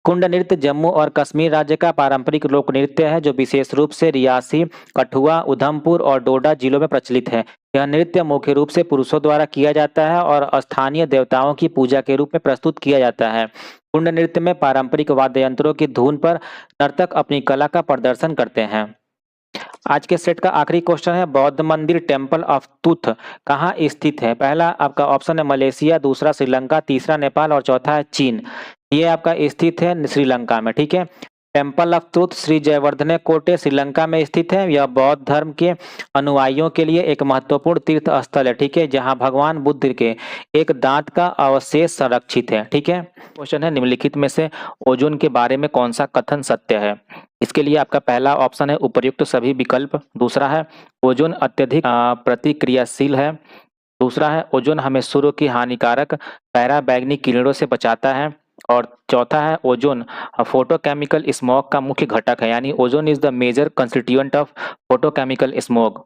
कुंड नृत्य जम्मू और कश्मीर राज्य का पारंपरिक लोक नृत्य है जो विशेष रूप से रियासी, कठुआ, उधमपुर और डोडा जिलों में प्रचलित है। यह नृत्य मुख्य रूप से पुरुषों द्वारा किया जाता है और स्थानीय देवताओं की पूजा के रूप में प्रस्तुत किया जाता है। कुंड नृत्य में पारंपरिक वाद्य यंत्रों की धुन पर नर्तक अपनी कला का प्रदर्शन करते हैं। आज के सेट का आखिरी क्वेश्चन है, बौद्ध मंदिर टेम्पल ऑफ तुथ कहाँ स्थित है? पहला आपका ऑप्शन है मलेशिया, दूसरा श्रीलंका, तीसरा नेपाल और चौथा है चीन। ये आपका स्थित है श्रीलंका में। ठीक है, temple of truth Shri Jayewardene कोटे श्रीलंका में स्थित है। यह बौद्ध धर्म के अनुयायियों के लिए एक महत्वपूर्ण तीर्थ स्थल है, ठीक है, जहां भगवान बुद्ध के एक दांत का अवशेष संरक्षित है, ठीक है। क्वेश्चन है निम्नलिखित में से ओजोन के बारे में कौन सा कथन सत्य है। इसके लिए आपका पहला ऑप्शन है उपर्युक्त सभी विकल्प, दूसरा है ओजोन अत्यधिक प्रतिक्रियाशील है, दूसरा है ओजोन हमें सूर्य की हानिकारक पराबैंगनी किरणों से बचाता है, और चौथा है ओजोन फोटोकेमिकल स्मॉग का मुख्य घटक है, यानी ozone is the major constituent of photochemical smog.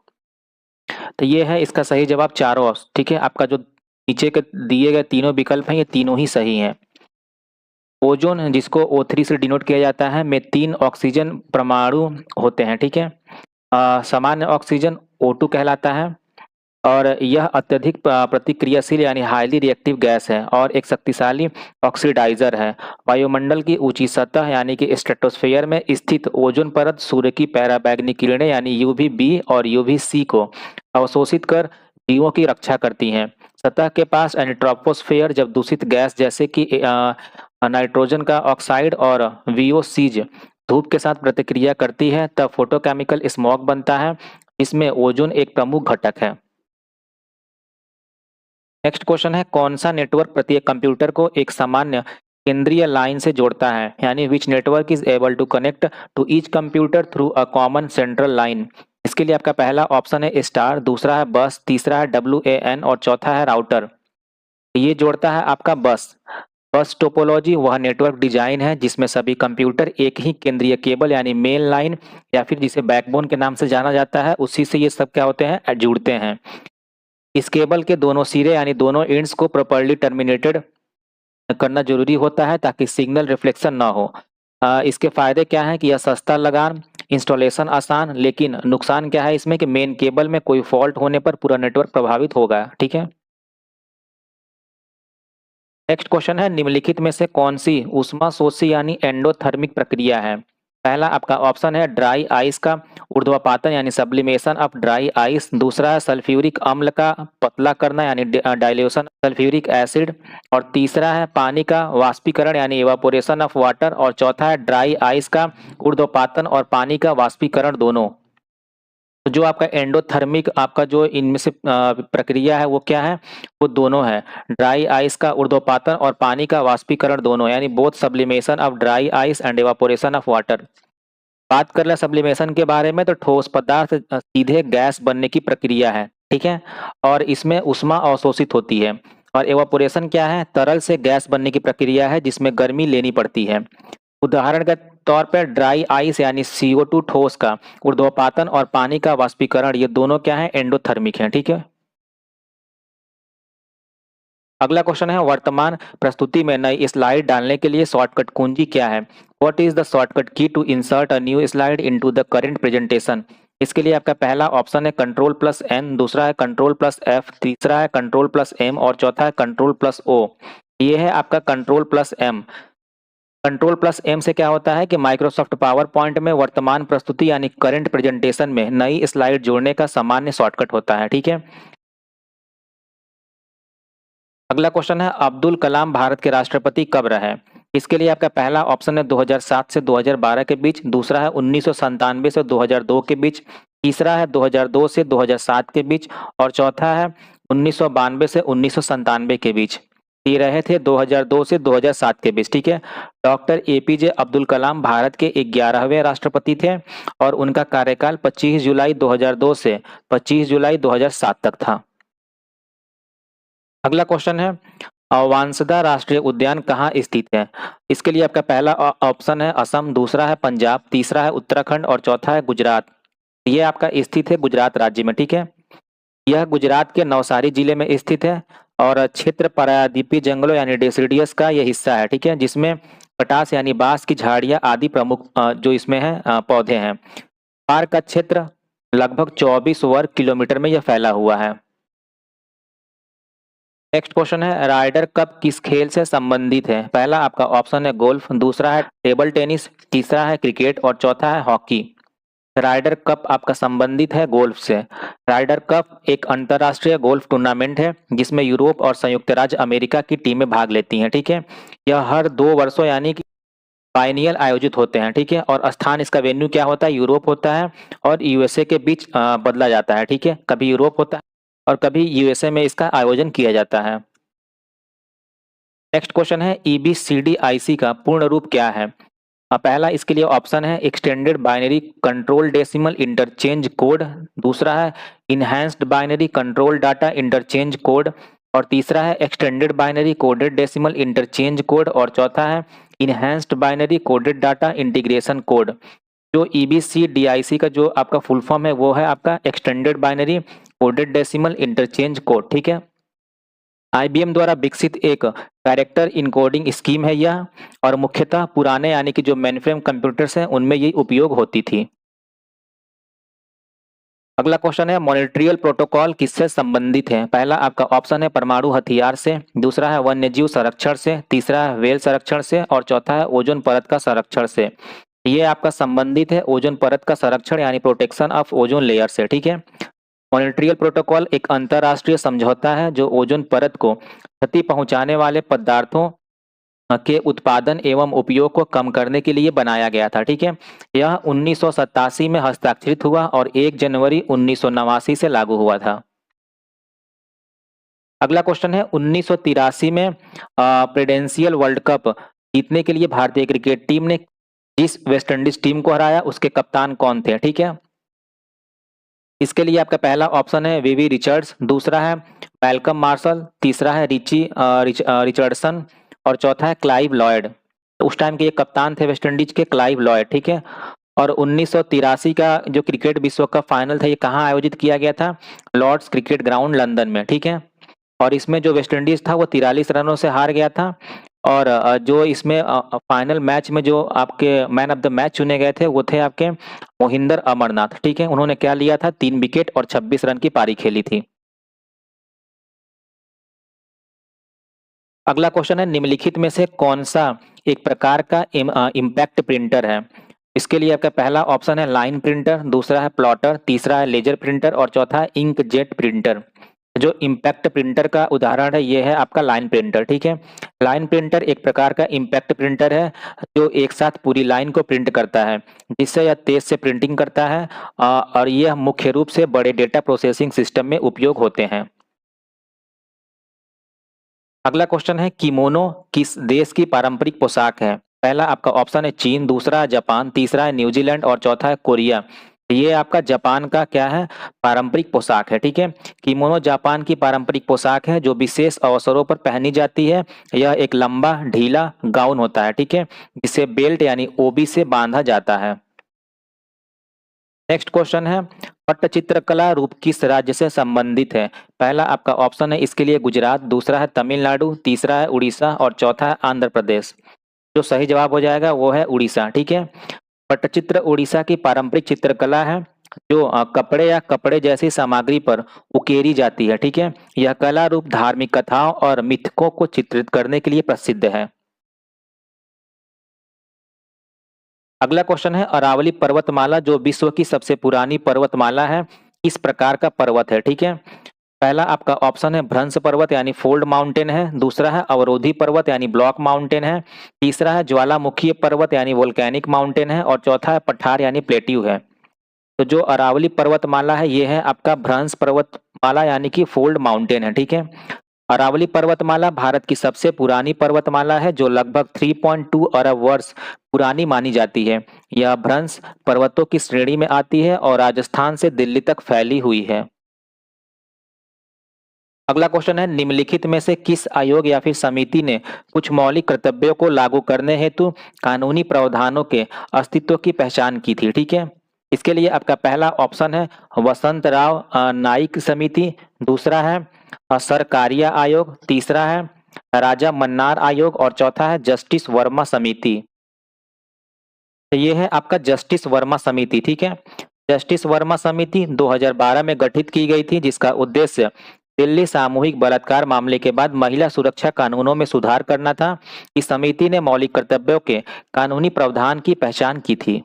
तो ये है इसका सही जवाब चारों ऑप्शन, ठीक है। आपका जो नीचे के दिए गए तीनों विकल्प हैं ये तीनों ही सही हैं। ओजोन जिसको O3 से डिनोट किया जाता है में 3 ऑक्सीजन परमाणु होते हैं, ठीक है। सामान्य ऑक्सीजन O2 कहलाता है और यह अत्यधिक प्रतिक्रियाशील यानी हाईली रिएक्टिव गैस है और एक शक्तिशाली ऑक्सीडाइजर है। वायुमंडल की ऊंची सतह यानी कि स्ट्रेटोस्फेयर में स्थित ओजोन परत सूर्य की पराबैंगनी किरणें यानी UVB और UVC को अवशोषित कर जीवों की रक्षा करती हैं। सतह के पास यानी ट्रोपोस्फेयर जब दूषित गैस जैसे कि नाइट्रोजन का ऑक्साइड और VOCs धूप के साथ प्रतिक्रिया करती है तब फोटोकेमिकल स्मॉग बनता है, इसमें ओजोन एक प्रमुख घटक है। नेक्स्ट क्वेश्चन है कौन सा नेटवर्क प्रत्येक कंप्यूटर को एक सामान्य केंद्रीय लाइन से जोड़ता है, यानी which network is able to connect to each computer through a common central line. इसके लिए आपका पहला ऑप्शन है स्टार, दूसरा है बस, तीसरा है WAN और चौथा है राउटर। ये जोड़ता है आपका बस। बस टोपोलॉजी वह नेटवर्क डिजाइन है जिसमें सभी कंप्यूटर एक ही केंद्रीय केबल यानी मेन लाइन या फिर जिसे बैकबोन के नाम से जाना जाता है उसी से ये सब क्या होते हैं जुड़ते हैं। इस केबल के दोनों सिरे यानी दोनों एंड्स को प्रॉपर्ली टर्मिनेटेड करना जरूरी होता है ताकि सिग्नल रिफ्लेक्शन ना हो। इसके फायदे क्या हैं कि यह सस्ता लगान, इंस्टॉलेशन आसान, लेकिन नुकसान क्या है इसमें कि मेन केबल में कोई फॉल्ट होने पर पूरा नेटवर्क प्रभावित होगा, ठीक है। नेक्स्ट क्वेश्चन है निम्नलिखित में से कौन सी ऊष्माशोषी यानी एंडोथर्मिक प्रक्रिया है। पहला आपका ऑप्शन है ड्राई आइस का ऊर्ध्वपातन यानी सब्लिमेशन ऑफ ड्राई आइस, दूसरा है सल्फ्यूरिक अम्ल का पतला करना यानी डाइल्यूशन सल्फ्यूरिक एसिड, और तीसरा है पानी का वाष्पीकरण यानी इवापोरेशन ऑफ वाटर, और चौथा है ड्राई आइस का ऊर्ध्वपातन और पानी का वाष्पीकरण दोनों। तो जो आपका एंडोथर्मिक आपका जो इनमें से प्रक्रिया है वो क्या है, वो दोनों है, ड्राई आइस का ऊर्ध्वपातन और पानी का वाष्पीकरण दोनों, यानी both sublimation of dry ice and evaporation of water. बात कर ले सब्लिमेशन के बारे में तो ठोस पदार्थ सीधे गैस बनने की प्रक्रिया है, ठीक है, और इसमें ऊष्मा अवशोषित होती है। और इवापोरेशन क्या है, तरल से गैस बनने की प्रक्रिया है जिसमें गर्मी लेनी पड़ती है। उदाहरण के तौर पर ड्राई आइस यानी CO2 ठोस का ऊर्ध्वपातन और पानी का वाष्पीकरण ये दोनों क्या है, एंडोथर्मिक हैं, ठीक है। अगला क्वेश्चन है वर्तमान प्रस्तुति में नई स्लाइड डालने के लिए शॉर्टकट कुंजी क्या है। What is the shortcut key to insert a new slide into the current presentation. इसके लिए आपका पहला ऑप्शन है Ctrl+N, दूसरा है Ctrl+F, तीसरा है Ctrl+M और चौथा है Ctrl+O। ये है आपका Ctrl+M। Ctrl+M से क्या होता है कि माइक्रोसॉफ्ट पावर पॉइंट में वर्तमान प्रस्तुति यानी करंट प्रेजेंटेशन में नई स्लाइड जोड़ने का सामान्य शॉर्टकट होता है, ठीक है। अगला क्वेश्चन है अब्दुल कलाम भारत के राष्ट्रपति कब रहे। इसके लिए आपका पहला ऑप्शन है 2007 से 2012 के बीच, दूसरा है 1997 से 2002 के बीच, तीसरा है 2002 से 2007 के बीच और चौथा है 1992 से 1997 के बीच। ये रहे थे 2002 से 2007 के बीच, ठीक है। डॉक्टर APJ अब्दुल कलाम भारत के 11वें राष्ट्रपति थे और उनका कार्यकाल 25 जुलाई 2002 से 25 जुलाई 2007 तक था। अगला क्वेश्चन है वांसदा राष्ट्रीय उद्यान कहाँ स्थित है। इसके लिए आपका पहला ऑप्शन है असम, दूसरा है पंजाब, तीसरा है उत्तराखंड और चौथा है गुजरात। ये आपका स्थित है गुजरात राज्य में, ठीक है। यह गुजरात के नवसारी जिले में स्थित है और क्षेत्र प्रायद्वीपीय जंगलों यानी डेसिडियस का यह हिस्सा है, ठीक है, जिसमें कटास यानी बांस की झाड़ियां आदि प्रमुख जो इसमें है पौधे हैं। पार्क का क्षेत्र लगभग 24 वर्ग किलोमीटर में यह फैला हुआ है। नेक्स्ट क्वेश्चन है राइडर कप किस खेल से संबंधित है। पहला आपका ऑप्शन है गोल्फ, दूसरा है टेबल टेनिस, तीसरा है क्रिकेट और चौथा है हॉकी। राइडर कप आपका संबंधित है गोल्फ से। राइडर कप एक अंतर्राष्ट्रीय गोल्फ टूर्नामेंट है जिसमें यूरोप और संयुक्त राज्य अमेरिका की टीमें भाग लेती हैं, ठीक है। यह हर 2 वर्षों यानी कि बाइनियल आयोजित होते हैं, ठीक है। और स्थान इसका वेन्यू क्या होता है, यूरोप होता है और यूएसए के बीच बदला जाता है, ठीक है। कभी यूरोप होता है और कभी यूएसए में इसका आयोजन किया जाता है। नेक्स्ट क्वेश्चन है ईबीसीडीआईसी का पूर्ण रूप क्या है। पहला इसके लिए ऑप्शन है extended binary control decimal interchange code, दूसरा है enhanced binary control data interchange code, और तीसरा है extended binary coded decimal interchange code, और चौथा है enhanced binary coded data integration code. जो ईबीसीडीआईसी का जो आपका फुल फॉर्म है वो है आपका extended binary coded decimal interchange code, ठीक है। आईबीएम द्वारा विकसित एक कैरेक्टर इनकोडिंग स्कीम है यह, और मुख्यतः पुराने यानी कि जो मेनफ्रेम कंप्यूटर्स हैं उनमें ये उपयोग होती थी। अगला क्वेश्चन है मॉनिट्रियल प्रोटोकॉल किससे संबंधित है। पहला आपका ऑप्शन है परमाणु हथियार से, दूसरा है वन्यजीव संरक्षण से, तीसरा है वेल संरक्षण से, और चौथा है ओजोन परत का संरक्षण से। ये आपका संबंधित है ओजोन परत का संरक्षण यानी प्रोटेक्शन ऑफ ओजोन लेयर से, ठीक है। मॉनिट्रियल प्रोटोकॉल एक अंतर्राष्ट्रीय समझौता है जो ओजोन परत को क्षति पहुंचाने वाले पदार्थों के उत्पादन एवं उपयोग को कम करने के लिए बनाया गया था, ठीक है। यह 1987 में हस्ताक्षरित हुआ और 1 जनवरी 1989 से लागू हुआ था। अगला क्वेश्चन है 1983 में प्रेसिडेंशियल वर्ल्ड कप जीतने के लिए भारतीय क्रिकेट टीम ने जिस वेस्टइंडीज टीम को हराया उसके कप्तान कौन थे, ठीक है। इसके लिए आपका पहला ऑप्शन है वीवी रिचर्ड्स, दूसरा है मैल्कम मार्शल, तीसरा है रिचर्डसन, और चौथा है क्लाइव लॉयड। तो उस टाइम के ये कप्तान थे वेस्टइंडीज के क्लाइव लॉयड, ठीक है। और 1983 का जो क्रिकेट विश्व कप फाइनल था ये कहाँ आयोजित किया गया था, लॉर्ड्स क्रिकेट ग्राउंड लंदन में, ठीक है। और इसमें जो वेस्टइंडीज था वो 43 रनों से हार गया था। और जो इसमें फाइनल मैच में जो आपके मैन ऑफ द मैच चुने गए थे वो थे आपके मोहिंदर अमरनाथ, ठीक है। उन्होंने क्या लिया था, 3 विकेट और 26 रन की पारी खेली थी। अगला क्वेश्चन है निम्नलिखित में से कौन सा एक प्रकार का इम्पैक्ट प्रिंटर है। इसके लिए आपका पहला ऑप्शन है लाइन प्रिंटर, दूसरा है प्लॉटर, तीसरा है लेजर प्रिंटर, और चौथा है इंकजेट प्रिंटर। जो इम्पैक्ट प्रिंटर का उदाहरण है ये है आपका लाइन प्रिंटर, ठीक है। लाइन प्रिंटर एक प्रकार का इम्पैक्ट प्रिंटर है जो एक साथ पूरी लाइन को प्रिंट करता है, जिससे यह तेज से प्रिंटिंग करता है और यह मुख्य रूप से बड़े डेटा प्रोसेसिंग सिस्टम में उपयोग होते हैं। अगला क्वेश्चन है किमोनो किस देश की पारंपरिक पोशाक है। पहला आपका ऑप्शन है चीन, दूसरा है जापान, तीसरा है न्यूजीलैंड, और चौथा है कोरिया। ये आपका जापान का क्या है, पारंपरिक पोशाक है, ठीक है। किमोनो जापान की पारंपरिक पोशाक है जो विशेष अवसरों पर पहनी जाती है। यह एक लंबा ढीला गाउन होता है, ठीक है, जिसे बेल्ट यानी ओबी से बांधा जाता है। नेक्स्ट क्वेश्चन है पट्टचित्रकला रूप किस राज्य से संबंधित है। पहला आपका ऑप्शन है इसके लिए गुजरात, दूसरा है तमिलनाडु, तीसरा है उड़ीसा, और चौथा है आंध्र प्रदेश। जो सही जवाब हो जाएगा वो है उड़ीसा, ठीक है। पट्टचित्र उड़ीसा की पारंपरिक चित्रकला है जो कपड़े या कपड़े जैसी सामग्री पर उकेरी जाती है, ठीक है। यह कला रूप धार्मिक कथाओं और मिथकों को चित्रित करने के लिए प्रसिद्ध है। अगला क्वेश्चन है अरावली पर्वतमाला जो विश्व की सबसे पुरानी पर्वतमाला है किस प्रकार का पर्वत है, ठीक है। पहला आपका ऑप्शन है भ्रंश पर्वत यानी फोल्ड माउंटेन है, दूसरा है अवरोधी पर्वत यानी ब्लॉक माउंटेन है, तीसरा है ज्वालामुखी पर्वत यानी वोल्केनिक माउंटेन है, और चौथा है पठार यानी प्लेट्यू है। तो जो अरावली पर्वतमाला है ये है आपका भ्रंश पर्वतमाला यानी कि फोल्ड माउंटेन है, ठीक है। अरावली पर्वतमाला भारत की सबसे पुरानी पर्वतमाला है जो लगभग 3.2 अरब वर्ष पुरानी मानी जाती है। यह भ्रंश पर्वतों की श्रेणी में आती है और राजस्थान से दिल्ली तक फैली हुई है। अगला क्वेश्चन है निम्नलिखित में से किस आयोग या फिर समिति ने कुछ मौलिक कर्तव्यों को लागू करने हेतु कानूनी प्रावधानों के अस्तित्व की पहचान की थी, ठीक है। इसके लिए आपका पहला ऑप्शन है वसंत राव नाइक समिति, दूसरा है सरकारिया आयोग, तीसरा है राजा मन्नार आयोग, और चौथा है जस्टिस वर्मा समिति। तो ये है आपका जस्टिस वर्मा समिति, ठीक है। जस्टिस वर्मा समिति 2012 में गठित की गई थी जिसका उद्देश्य दिल्ली सामूहिक बलात्कार मामले के बाद महिला सुरक्षा कानूनों में सुधार करना था। इस समिति ने मौलिक कर्तव्यों के कानूनी प्रावधान की पहचान की थी।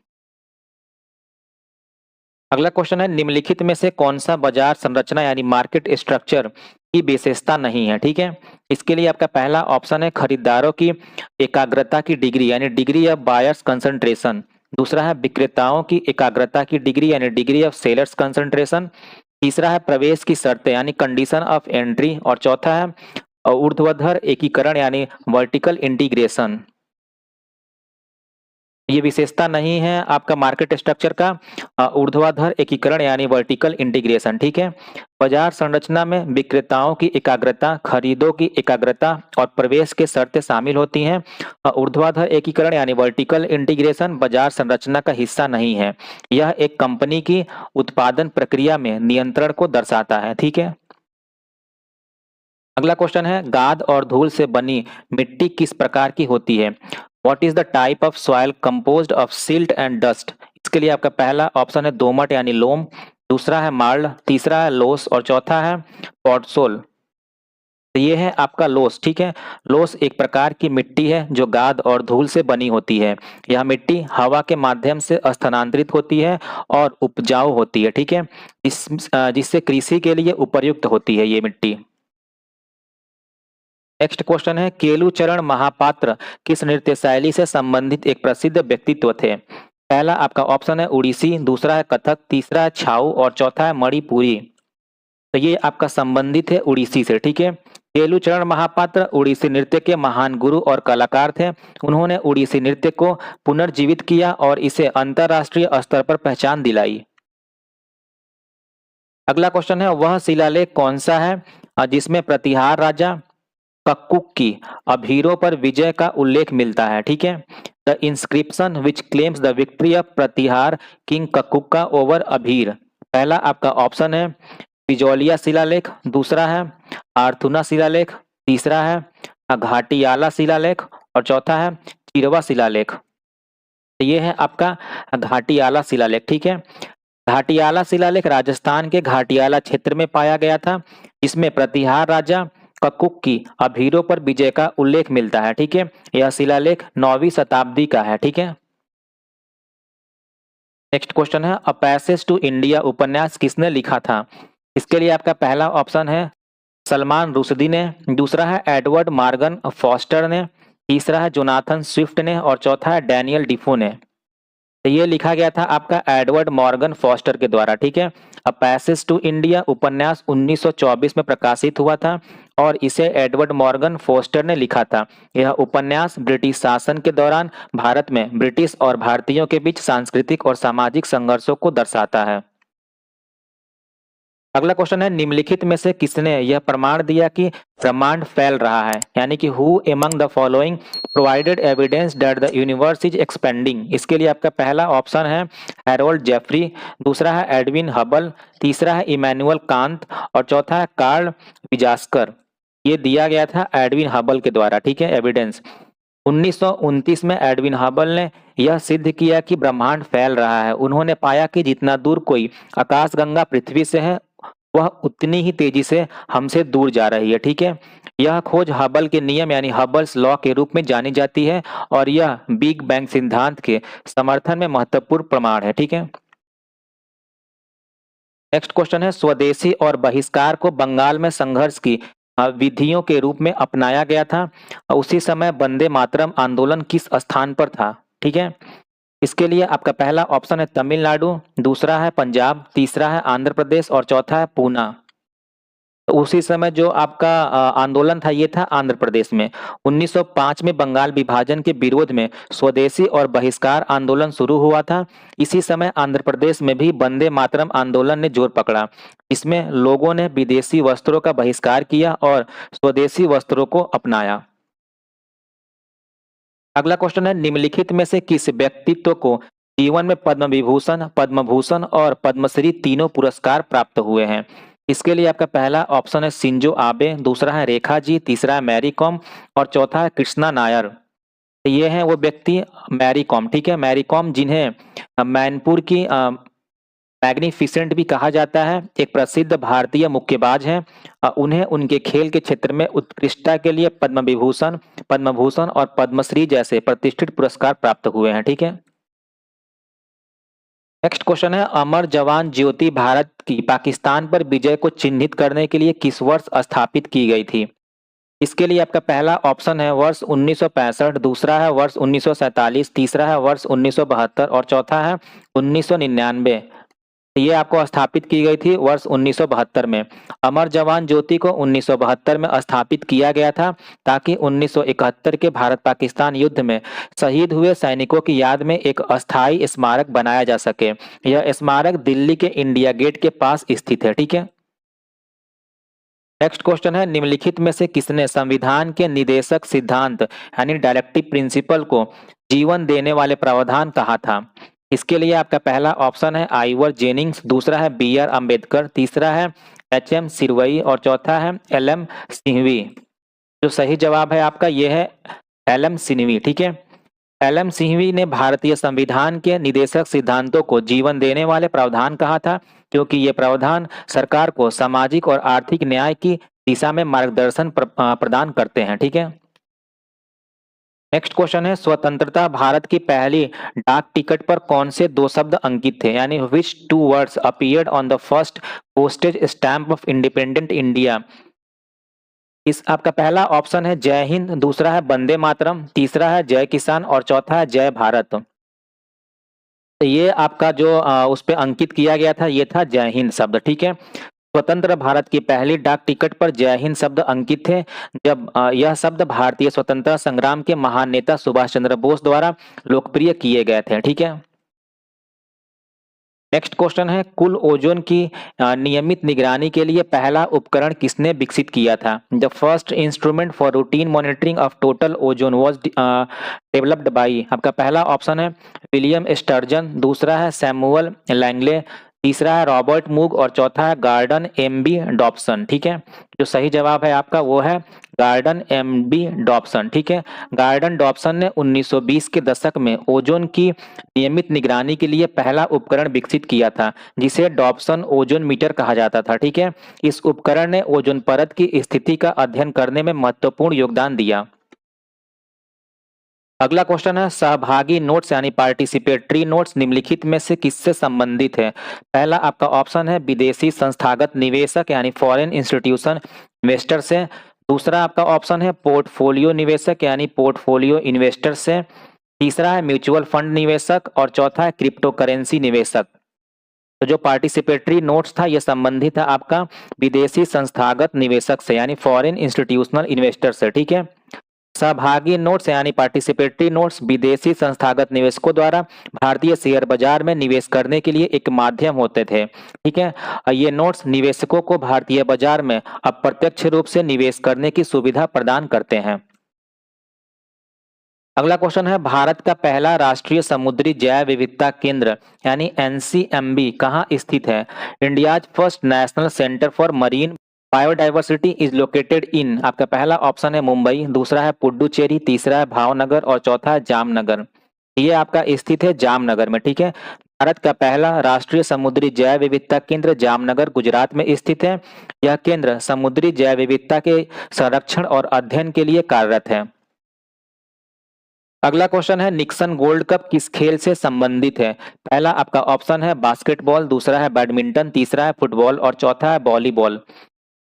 अगला क्वेश्चन है निम्नलिखित में से कौन सा बाजार संरचना यानी मार्केट स्ट्रक्चर की विशेषता नहीं है, ठीक है। इसके लिए आपका पहला ऑप्शन है खरीदारों की एकाग्रता की डिग्री यानी डिग्री ऑफ बायर्स कंसंट्रेशन। दूसरा है विक्रेताओं की एकाग्रता की डिग्री यानी डिग्री ऑफ सेलर्स कंसंट्रेशन। तीसरा है प्रवेश की शर्तें यानी कंडीशन ऑफ एंट्री। और चौथा है ऊर्ध्वाधर एकीकरण यानी वर्टिकल इंटीग्रेशन। ये विशेषता नहीं है आपका मार्केट स्ट्रक्चर का ऊर्ध्वाधर एकीकरण यानी वर्टिकल इंटीग्रेशन, ठीक है। बाजार संरचना में विक्रेताओं की एकाग्रता, खरीदों की एकाग्रता और प्रवेश के शर्तें शामिल होती हैं। ऊर्ध्वाधर एकीकरण यानी वर्टिकल इंटीग्रेशन बाजार संरचना का हिस्सा नहीं है। यह एक कंपनी की उत्पादन प्रक्रिया में नियंत्रण को दर्शाता है, ठीक है। अगला क्वेश्चन है गाद और धूल से बनी मिट्टी किस प्रकार की होती है? What is the type of soil composed of silt and dust? इसके लिए आपका पहला ऑप्शन है दोमट यानी लोम। दूसरा है मार्ल। तीसरा है लोस और चौथा है पॉटसोल। तो ये है आपका लोस, ठीक है। लोस एक प्रकार की मिट्टी है जो गाद और धूल से बनी होती है। यह मिट्टी हवा के माध्यम से स्थानांतरित होती है और उपजाऊ होती है, ठीक है। जिससे कृषि के लिए उपयुक्त होती है ये मिट्टी। नेक्स्ट क्वेश्चन है केलुचरण महापात्र किस नृत्य शैली से संबंधित एक प्रसिद्ध व्यक्तित्व थे? पहला आपका ऑप्शन है उड़ीसी। दूसरा है कथक। तीसरा है छाऊ और चौथा है मणिपुरी। तो ये आपका संबंधित है उड़ीसी से, ठीक है। केलुचरण महापात्र उड़ीसी नृत्य के महान गुरु और कलाकार थे। उन्होंने उड़ीसी नृत्य को पुनर्जीवित किया और इसे अंतरराष्ट्रीय स्तर पर पहचान दिलाई। अगला क्वेश्चन है वह शिलालेख कौन सा है जिसमें प्रतिहार राजा कक्कुक की अभीरों पर विजय का उल्लेख मिलता है, ठीक है। The inscription which claims the victory of Pratihara king Kakkuka over Abhir. पहला आपका ऑप्शन है बिजौलिया शिलालेख। दूसरा है आर्थुना शिलालेख। तीसरा है घाटियाला शिलालेख और चौथा है चिरवा शिलालेख। तो ये है आपका घाटियाला शिलालेख, ठीक है। घाटियाला शिलालेख राजस्थान के घाटियाला क्षेत्र में पाया गया था, जिसमें प्रतिहार राजा कक्कुक की अभीरों पर विजय का उल्लेख मिलता है, ठीक है। यह शिलालेख 9वीं शताब्दी का है, ठीक है। नेक्स्ट क्वेश्चन है अ पैसेज टू इंडिया उपन्यास किसने लिखा था? इसके लिए आपका पहला ऑप्शन है सलमान रुश्दी ने। दूसरा है एडवर्ड मॉर्गन फॉस्टर ने। तीसरा है जोनाथन स्विफ्ट ने और चौथा है डैनियल डिफो ने। तो ये लिखा गया था आपका एडवर्ड मॉर्गन फॉस्टर के द्वारा, ठीक है। अ पैसेज टू इंडिया उपन्यास 1924 में प्रकाशित हुआ था और इसे एडवर्ड मॉर्गन फोस्टर ने लिखा था। यह उपन्यास ब्रिटिश शासन के दौरान भारत में ब्रिटिश और भारतीयों के बीच सांस्कृतिक और सामाजिक संघर्षों को दर्शाता है। अगला क्वेश्चन है निम्नलिखित में से किसने यह प्रमाण दिया कि ब्रह्मांड फैल रहा है? यानी कि who among the following provided evidence that the universe is expanding? इसके लिए आपका पहला ऑप्शन है हैरोल्ड जेफरी। दूसरा है एडविन हबल। तीसरा है इमैनुअल कांत और चौथा है कार्ल विजास्कर। ये दिया गया था एडविन हबल के द्वारा, ठीक है, एविडेंस। 1929 में एडविन हबल ने यह सिद्ध किया कि ब्रह्मांड फैल रहा है। उन्होंने पाया कि जितना दूर कोई आकाशगंगा पृथ्वी से है वह उतनी ही तेजी से हमसे दूर जा रही है, ठीक है। यह खोज हबल के नियम यानी हबल्स लॉ के रूप में जानी जाती है और यह बिग बैंग सिद्धांत के समर्थन में महत्वपूर्ण प्रमाण है, ठीक है। नेक्स्ट क्वेश्चन है स्वदेशी और बहिष्कार को बंगाल में संघर्ष की विधियों के रूप में अपनाया गया था। उसी समय वंदे मातरम आंदोलन किस स्थान पर था, ठीक है। इसके लिए आपका पहला ऑप्शन है तमिलनाडु। दूसरा है पंजाब। तीसरा है आंध्र प्रदेश और चौथा है पूना। तो उसी समय जो आपका आंदोलन था ये था आंध्र प्रदेश में। 1905 में बंगाल विभाजन के विरोध में स्वदेशी और बहिष्कार आंदोलन शुरू हुआ था। इसी समय आंध्र प्रदेश में भी वंदे मातरम आंदोलन ने जोर पकड़ा। इसमें लोगों ने विदेशी वस्त्रों का बहिष्कार किया और स्वदेशी वस्त्रों को अपनाया। अगला क्वेश्चन है निम्नलिखित में से किस व्यक्तित्व को जीवन में पद्म विभूषण, पद्म भूषण और पद्मश्री तीनों पुरस्कार प्राप्त हुए हैं? इसके लिए आपका पहला ऑप्शन है शिंजो आबे। दूसरा है रेखा जी। तीसरा है मैरी कॉम और चौथा है कृष्णा नायर। तो ये है वो व्यक्ति मैरी कॉम, ठीक है। मैरी कॉम जिन्हें मैनपुर की मैग्निफिसेंट भी कहा जाता है, एक प्रसिद्ध भारतीय मुक्केबाज हैं। उन्हें उनके खेल के क्षेत्र में उत्कृष्टता के लिए पद्म विभूषण, पद्म भूषण और पद्मश्री जैसे प्रतिष्ठित पुरस्कार प्राप्त हुए हैं, ठीक है। नेक्स्ट क्वेश्चन है, अमर जवान ज्योति भारत की पाकिस्तान पर विजय को चिन्हित करने के लिए किस वर्ष स्थापित की गई थी? इसके लिए आपका पहला ऑप्शन है वर्ष 1965, दूसरा है वर्ष 1947, तीसरा है वर्ष 1972 और चौथा है 1999। ये आपको स्थापित की गई थी वर्ष 1972 में। अमर जवान ज्योति को 1972 में स्थापित किया गया था ताकि 1971 के भारत पाकिस्तान युद्ध में शहीद हुए सैनिकों की याद में एक अस्थायी स्मारक बनाया जा सके। यह स्मारक दिल्ली के इंडिया गेट के पास स्थित है। ठीक है। नेक्स्ट क्वेश्चन है, निम्नलिखित में से किसने संविधान के निदेशक सिद्धांत यानी डायरेक्टिव प्रिंसिपल को जीवन देने वाले प्रावधान कहा था? इसके लिए आपका पहला ऑप्शन है आइवर जेनिंग्स, दूसरा है बी आर अम्बेडकर, तीसरा है एच एम सिरवई और चौथा है एल एम सिंघवी। जो सही जवाब है आपका ये है एल एम सिंघवी। ठीक है। एल एम सिंघवी ने भारतीय संविधान के निदेशक सिद्धांतों को जीवन देने वाले प्रावधान कहा था क्योंकि ये प्रावधान सरकार को सामाजिक और आर्थिक न्याय की दिशा में मार्गदर्शन प्रदान करते हैं। ठीक है। नेक्स्ट क्वेश्चन है, स्वतंत्रता भारत की पहली डाक टिकट पर कौन से दो शब्द अंकित थे? यानी which two words appeared on the first postage stamp of independent India? इस आपका पहला ऑप्शन है जय हिंद, दूसरा है वंदे मातरम, तीसरा है जय किसान और चौथा है जय भारत। तो ये आपका जो उस पे अंकित किया गया था ये था जय हिंद शब्द। ठीक है। स्वतंत्र भारत की पहली डाक टिकट पर जय हिंद शब्द अंकित थे जब यह शब्द भारतीय स्वतंत्रता संग्राम के महान नेता सुभाष चंद्र बोस द्वारा लोकप्रिय किए गए थे। ठीक है। नेक्स्ट क्वेश्चन है, कुल ओजोन की नियमित निगरानी के लिए पहला उपकरण किसने विकसित किया था? The first instrument for routine monitoring of total ozone was developed by. आपका पहला ऑप्शन है विलियम स्टर्जन, दूसरा है सैमुअल लैंगले, तीसरा है रॉबर्ट मूग और चौथा है गार्डन एम बी डॉप्सन। ठीक है। जो सही जवाब है आपका वो है गार्डन एम बी डॉप्सन। ठीक है। गार्डन डॉप्सन ने 1920 के दशक में ओजोन की नियमित निगरानी के लिए पहला उपकरण विकसित किया था जिसे डॉप्सन ओजोन मीटर कहा जाता था। ठीक है। इस उपकरण ने ओजोन परत की स्थिति का अध्ययन करने में महत्वपूर्ण योगदान दिया। अगला क्वेश्चन है, सहभागी नोट्स यानी पार्टिसिपेटरी नोट्स निम्नलिखित में से किससे संबंधित है? पहला आपका ऑप्शन है विदेशी संस्थागत निवेशक यानी फॉरेन इंस्टीट्यूशन इन्वेस्टर से, दूसरा आपका ऑप्शन है पोर्टफोलियो निवेशक यानी पोर्टफोलियो इन्वेस्टर से, तीसरा है म्यूचुअल फंड निवेशक और चौथा है क्रिप्टो करेंसी निवेशक। तो जो पार्टिसिपेटरी नोट्स था ये संबंधित है आपका विदेशी संस्थागत निवेशक से यानी फॉरेन इंस्टीट्यूशनल इन्वेस्टर से। ठीक है। सहभागी नोट्स यानी पार्टिसिपेटरी नोट्स विदेशी संस्थागत निवेशकों द्वारा भारतीय शेयर बाजार में निवेश करने के लिए एक माध्यम होते थे। ठीक है। ये नोट्स निवेशकों को भारतीय बाजार में अप्रत्यक्ष रूप से निवेश करने की सुविधा प्रदान करते हैं। अगला क्वेश्चन है, भारत का पहला राष्ट्रीय समुद्री जैव विविधता केंद्र यानी एनसीएमबी कहाँ स्थित है? India's first national centre for marine biodiversity is located in. आपका पहला ऑप्शन है मुंबई, दूसरा है पुडुचेरी, तीसरा है भावनगर और चौथा है जामनगर। ये आपका स्थित है जामनगर में। ठीक है। भारत का पहला राष्ट्रीय समुद्री जैव विविधता केंद्र जामनगर गुजरात में स्थित है। यह केंद्र समुद्री जैव विविधता के संरक्षण और अध्ययन के लिए कार्यरत है। अगला क्वेश्चन है, निक्सन गोल्ड कप किस खेल से संबंधित है? पहला आपका ऑप्शन है बास्केटबॉल, दूसरा है बैडमिंटन, तीसरा है फुटबॉल और चौथा है वॉलीबॉल।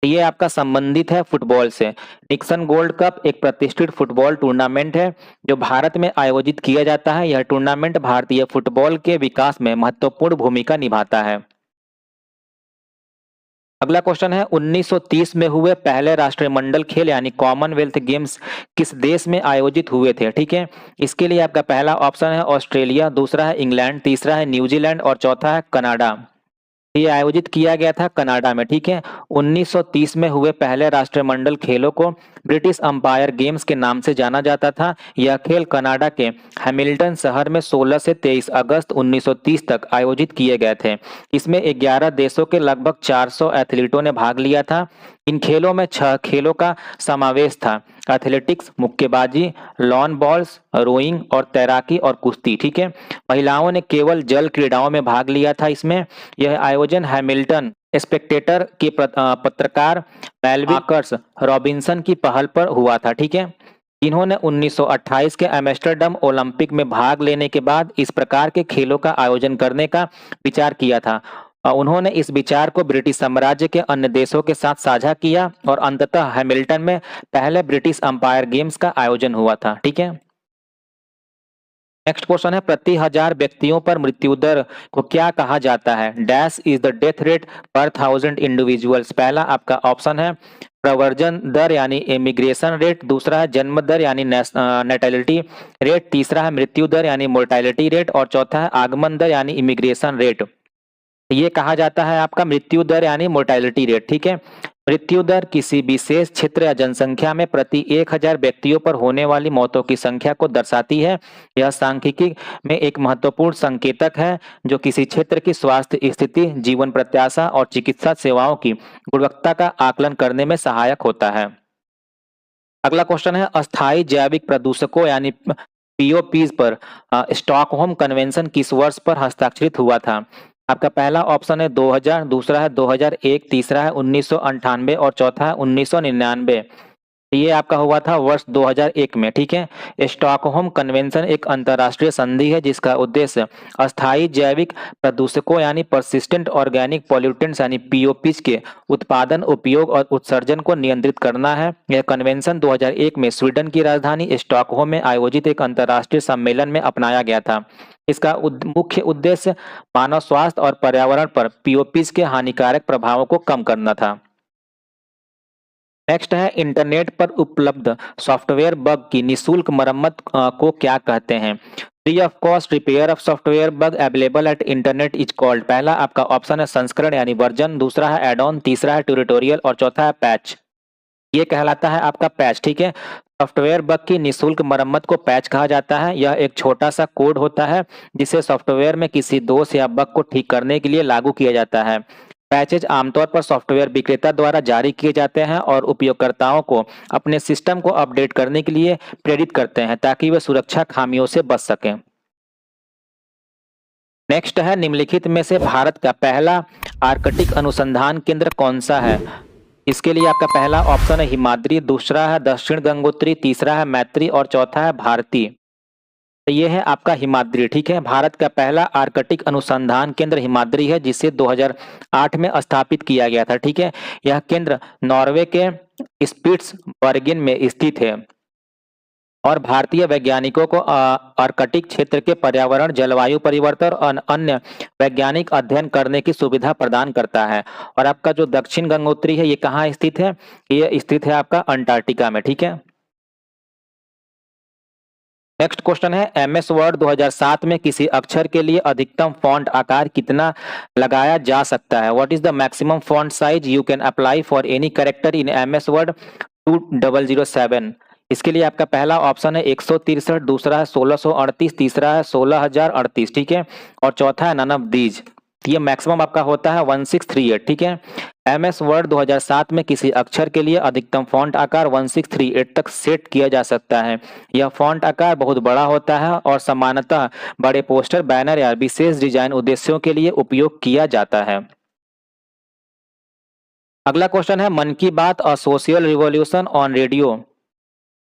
ये आपका संबंधित है फुटबॉल से। निक्सन गोल्ड कप एक प्रतिष्ठित फुटबॉल टूर्नामेंट है जो भारत में आयोजित किया जाता है। यह टूर्नामेंट भारतीय फुटबॉल के विकास में महत्वपूर्ण भूमिका निभाता है। अगला क्वेश्चन है, 1930 में हुए पहले राष्ट्रमंडल खेल यानी कॉमनवेल्थ गेम्स किस देश में आयोजित हुए थे? ठीक है। इसके लिए आपका पहला ऑप्शन है ऑस्ट्रेलिया, दूसरा है इंग्लैंड, तीसरा है न्यूजीलैंड और चौथा है कनाडा। ये आयोजित किया गया था कनाडा में। ठीक है। 1930 में हुए पहले राष्ट्रमंडल खेलों को ब्रिटिश अंपायर गेम्स के नाम से जाना जाता था। यह खेल कनाडा के हैमिल्टन शहर में 16 से 23 अगस्त 1930 तक आयोजित किए गए थे। इसमें 11 देशों के लगभग 400 एथलीटों ने भाग लिया था। इन खेलों में 6 खेलों का समावेश था, एथलेटिक्स, मुक्केबाजी, लॉन बॉल्स, रोइंग और तैराकी और कुश्ती। ठीक है। महिलाओं ने केवल जल क्रीड़ाओं में भाग लिया था इसमें। यह आयोजन हैमिल्टन स्पेक्टेटर के पत्रकार मेलविन मार्कस रॉबिन्सन की पहल पर हुआ था। ठीक है। इन्होंने 1928 के एम्स्टर्डम ओलंपिक में भाग लेने के बाद इस प्रकार के खेलों का आयोजन करने का विचार किया था। उन्होंने इस विचार को ब्रिटिश साम्राज्य के अन्य देशों के साथ साझा किया और अंततः हैमिल्टन में पहले ब्रिटिश अंपायर गेम्स का आयोजन हुआ था। ठीक है। नेक्स्ट क्वेश्चन है, प्रति हजार व्यक्तियों पर मृत्यु दर को क्या कहा जाता है? Dash is the death rate पर 1000 इंडिविजुअल्स। पहला आपका ऑप्शन है प्रव्रजन दर यानी इमिग्रेशन रेट, दूसरा है जन्म दर यानी नेटेलिटी रेट, तीसरा है मृत्यु दर यानी मोर्टेलिटी रेट और चौथा है आगमन दर यानी इमिग्रेशन रेट। ये कहा जाता है आपका मृत्यु दर यानी मोर्टेलिटी रेट। ठीक है। मृत्यु दर किसी विशेष क्षेत्र या जनसंख्या में प्रति 1000 व्यक्तियों पर होने वाली मौतों की संख्या को दर्शाती है। यह सांख्यिकी में एक महत्वपूर्ण संकेतक है जो किसी क्षेत्र की स्वास्थ्य स्थिति, जीवन प्रत्याशा और चिकित्सा सेवाओं की गुणवत्ता का आकलन करने में सहायक होता है। अगला क्वेश्चन है, अस्थायी जैविक प्रदूषकों यानी पीओपीज पर स्टॉकहोम कन्वेंशन किस वर्ष पर हस्ताक्षरित हुआ था? आपका पहला ऑप्शन है 2000, दूसरा है 2001, तीसरा है 1998 और चौथा है 1999। ये आपका हुआ था वर्ष 2001 में। ठीक है। स्टॉकहोम कन्वेंशन एक अंतर्राष्ट्रीय संधि है जिसका उद्देश्य अस्थायी जैविक प्रदूषकों यानी परसिस्टेंट ऑर्गेनिक पॉल्यूटेंट्स यानी पीओपीज के उत्पादन, उपयोग और उत्सर्जन को नियंत्रित करना है। यह कन्वेंशन 2001 में स्वीडन की राजधानी स्टॉकहोम में आयोजित एक अंतर्राष्ट्रीय सम्मेलन में अपनाया गया था। इसका मुख्य उद्देश्य मानव स्वास्थ्य और पर्यावरण पर पीओपीज के हानिकारक प्रभावों को कम करना था। नेक्स्ट है, इंटरनेट पर उपलब्ध सॉफ्टवेयर बग की निःशुल्क मरम्मत को क्या कहते हैं? Free of cost repair of software bug available at internet is called. पहला आपका ऑप्शन है संस्करण यानी वर्जन, दूसरा है एड ऑन, तीसरा है ट्यूटोरियल और चौथा है पैच। ये कहलाता है आपका पैच। ठीक है। सॉफ्टवेयर बग की निःशुल्क मरम्मत को पैच कहा जाता है। यह एक छोटा सा कोड होता है जिसे सॉफ्टवेयर में किसी दोष या बग को ठीक करने के लिए लागू किया जाता है। पैचेज आमतौर पर सॉफ्टवेयर विक्रेता द्वारा जारी किए जाते हैं और उपयोगकर्ताओं को अपने सिस्टम को अपडेट करने के लिए प्रेरित करते हैं ताकि वे सुरक्षा खामियों से बच सकें। नेक्स्ट है, निम्नलिखित में से भारत का पहला आर्कटिक अनुसंधान केंद्र कौन सा है? इसके लिए आपका पहला ऑप्शन है हिमाद्री, दूसरा है दक्षिण गंगोत्री, तीसरा है मैत्री और चौथा है भारती। तो ये है आपका हिमाद्री। ठीक है। भारत का पहला आर्कटिक अनुसंधान केंद्र हिमाद्री है जिसे 2008 में स्थापित किया गया था। ठीक है। यह केंद्र नॉर्वे के स्पिट्सबर्गेन में स्थित है और भारतीय वैज्ञानिकों को आर्कटिक क्षेत्र के पर्यावरण, जलवायु परिवर्तन और अन्य वैज्ञानिक अध्ययन करने की सुविधा प्रदान करता है। और आपका जो दक्षिण गंगोत्री है ये कहाँ स्थित है? ये स्थित है आपका अंटार्कटिका में। ठीक है। नेक्स्ट क्वेश्चन है, एमएस वर्ड 2007 में किसी अक्षर के लिए अधिकतम फॉन्ट आकार कितना लगाया जा सकता है? What is the maximum font size you can apply for any character in MS word 2007? इसके लिए आपका पहला ऑप्शन है 163, दूसरा है 1638, तीसरा है 16038। ठीक है। और चौथा है नन ऑफ दीज। ये मैक्सिमम आपका होता है 1638। ठीक है। एमएस वर्ड 2007 में किसी अक्षर के लिए अधिकतम फॉन्ट आकार 1638 तक सेट किया जा सकता है। यह फॉन्ट आकार बहुत बड़ा होता है और सामान्यतः बड़े पोस्टर, बैनर या विशेष डिजाइन उद्देश्यों के लिए उपयोग किया जाता है। अगला क्वेश्चन है, मन की बात a social revolution on radio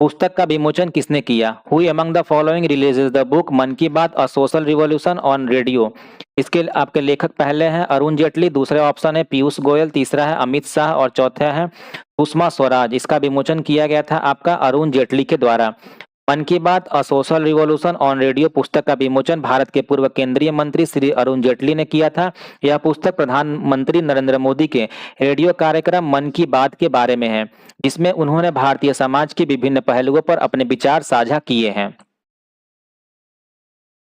पुस्तक का विमोचन किसने किया? Who among the following releases the book मन की बात a social revolution on radio? इसके आपके लेखक पहले हैं अरुण जेटली, दूसरे ऑप्शन है पीयूष गोयल, तीसरा है अमित शाह और चौथा है सुषमा स्वराज। इसका विमोचन किया गया था आपका अरुण जेटली के द्वारा। मन की बात a social revolution on radio पुस्तक का विमोचन भारत के पूर्व केंद्रीय मंत्री श्री अरुण जेटली ने किया था। यह पुस्तक प्रधानमंत्री नरेंद्र मोदी के रेडियो कार्यक्रम मन की बात के बारे में है जिसमें उन्होंने भारतीय समाज के विभिन्न पहलुओं पर अपने विचार साझा किए हैं।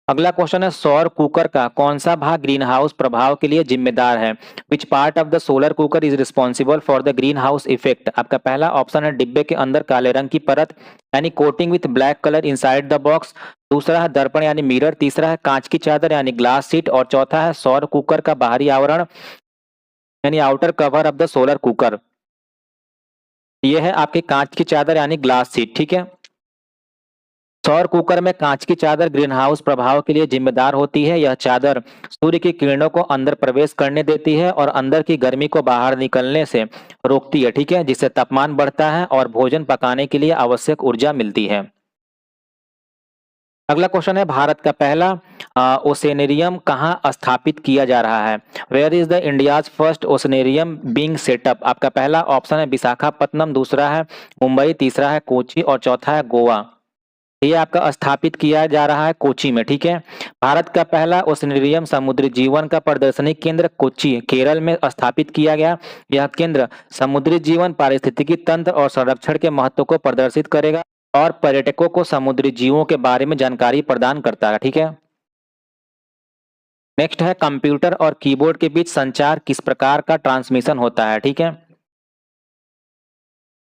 अगला क्वेश्चन है, सौर कुकर का कौन सा भाग ग्रीन हाउस प्रभाव के लिए जिम्मेदार है? Which part of the solar cooker is responsible for the green house effect? आपका पहला ऑप्शन है डिब्बे के अंदर काले रंग की परत यानी coating with black colour inside the box, दूसरा है दर्पण यानी मिरर, तीसरा है कांच की चादर यानी ग्लास सीट और चौथा है सौर कुकर का बाहरी आवरण यानी outer cover of the solar cooker. यह है आपके कांच की चादर यानी ग्लास सीट। ठीक है। सौर कुकर में कांच की चादर ग्रीन हाउस प्रभाव के लिए जिम्मेदार होती है। यह चादर सूर्य की किरणों को अंदर प्रवेश करने देती है और अंदर की गर्मी को बाहर निकलने से रोकती है, ठीक है, जिससे तापमान बढ़ता है और भोजन पकाने के लिए आवश्यक ऊर्जा मिलती है। अगला क्वेश्चन है, भारत का पहला ओसेनेरियम कहाँ स्थापित किया जा रहा है? Where is the India's first oceanarium being set up? आपका पहला ऑप्शन है विशाखापत्तनम, दूसरा है मुंबई, तीसरा है कोची और चौथा है गोवा। ये आपका स्थापित किया जा रहा है कोची में, ठीक है। भारत का पहला ओसेनेरियम समुद्री जीवन का प्रदर्शनी केंद्र कोची, केरल में स्थापित किया गया। यह केंद्र समुद्री जीवन, पारिस्थितिकी तंत्र और संरक्षण के महत्व को प्रदर्शित करेगा और पर्यटकों को समुद्री जीवों के बारे में जानकारी प्रदान करता है, ठीक है। नेक्स्ट है, कंप्यूटर और कीबोर्ड के बीच संचार किस प्रकार का ट्रांसमिशन होता है? ठीक है।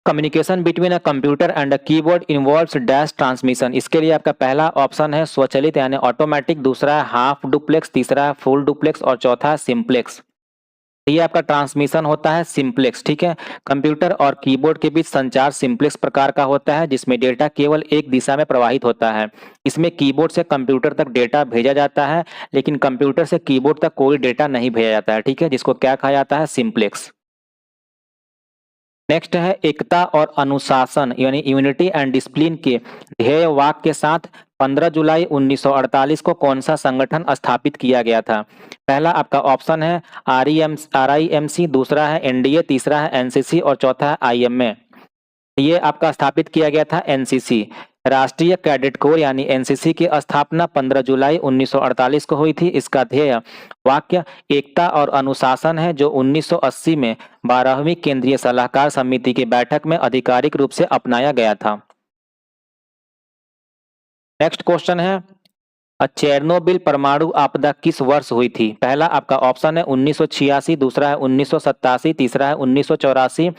Communication between a computer and a keyboard involves dash transmission. इसके लिए आपका पहला ऑप्शन है स्वचालित यानी ऑटोमेटिक, दूसरा है हाफ डुप्लेक्स, तीसरा है फुल डुप्लेक्स और चौथा है सिंप्लेक्स। ये आपका ट्रांसमिशन होता है सिंप्लेक्स, ठीक है। कंप्यूटर और कीबोर्ड के बीच संचार सिंप्लेक्स प्रकार का होता है, जिसमें डेटा केवल एक दिशा में प्रवाहित होता है। इसमें कीबोर्ड से कंप्यूटर तक डेटा भेजा जाता है, लेकिन कंप्यूटर से कीबोर्ड तक कोई डेटा नहीं भेजा जाता है, ठीक है, जिसको क्या कहा जाता है? सिंप्लेक्स। नेक्स्ट है, एकता और अनुशासन यानी यूनिटी एंड डिसिप्लिन के ध्येय वाक्य के साथ 15 जुलाई 1948 को कौन सा संगठन स्थापित किया गया था? पहला आपका ऑप्शन है RIMC, दूसरा है NDA, तीसरा है NCC और चौथा है IMA। ये आपका स्थापित किया गया था NCC, राष्ट्रीय कैडेट कोर यानी NCC की स्थापना 15 जुलाई 1948 को हुई थी। इसका ध्येय वाक्य एकता और अनुशासन है, जो 1980 में 12वीं केंद्रीय सलाहकार समिति की बैठक में आधिकारिक रूप से अपनाया गया था। नेक्स्ट क्वेश्चन है, चेरनोबिल परमाणु आपदा किस वर्ष हुई थी? पहला आपका ऑप्शन है 1986, दूसरा है 1987, तीसरा है 1984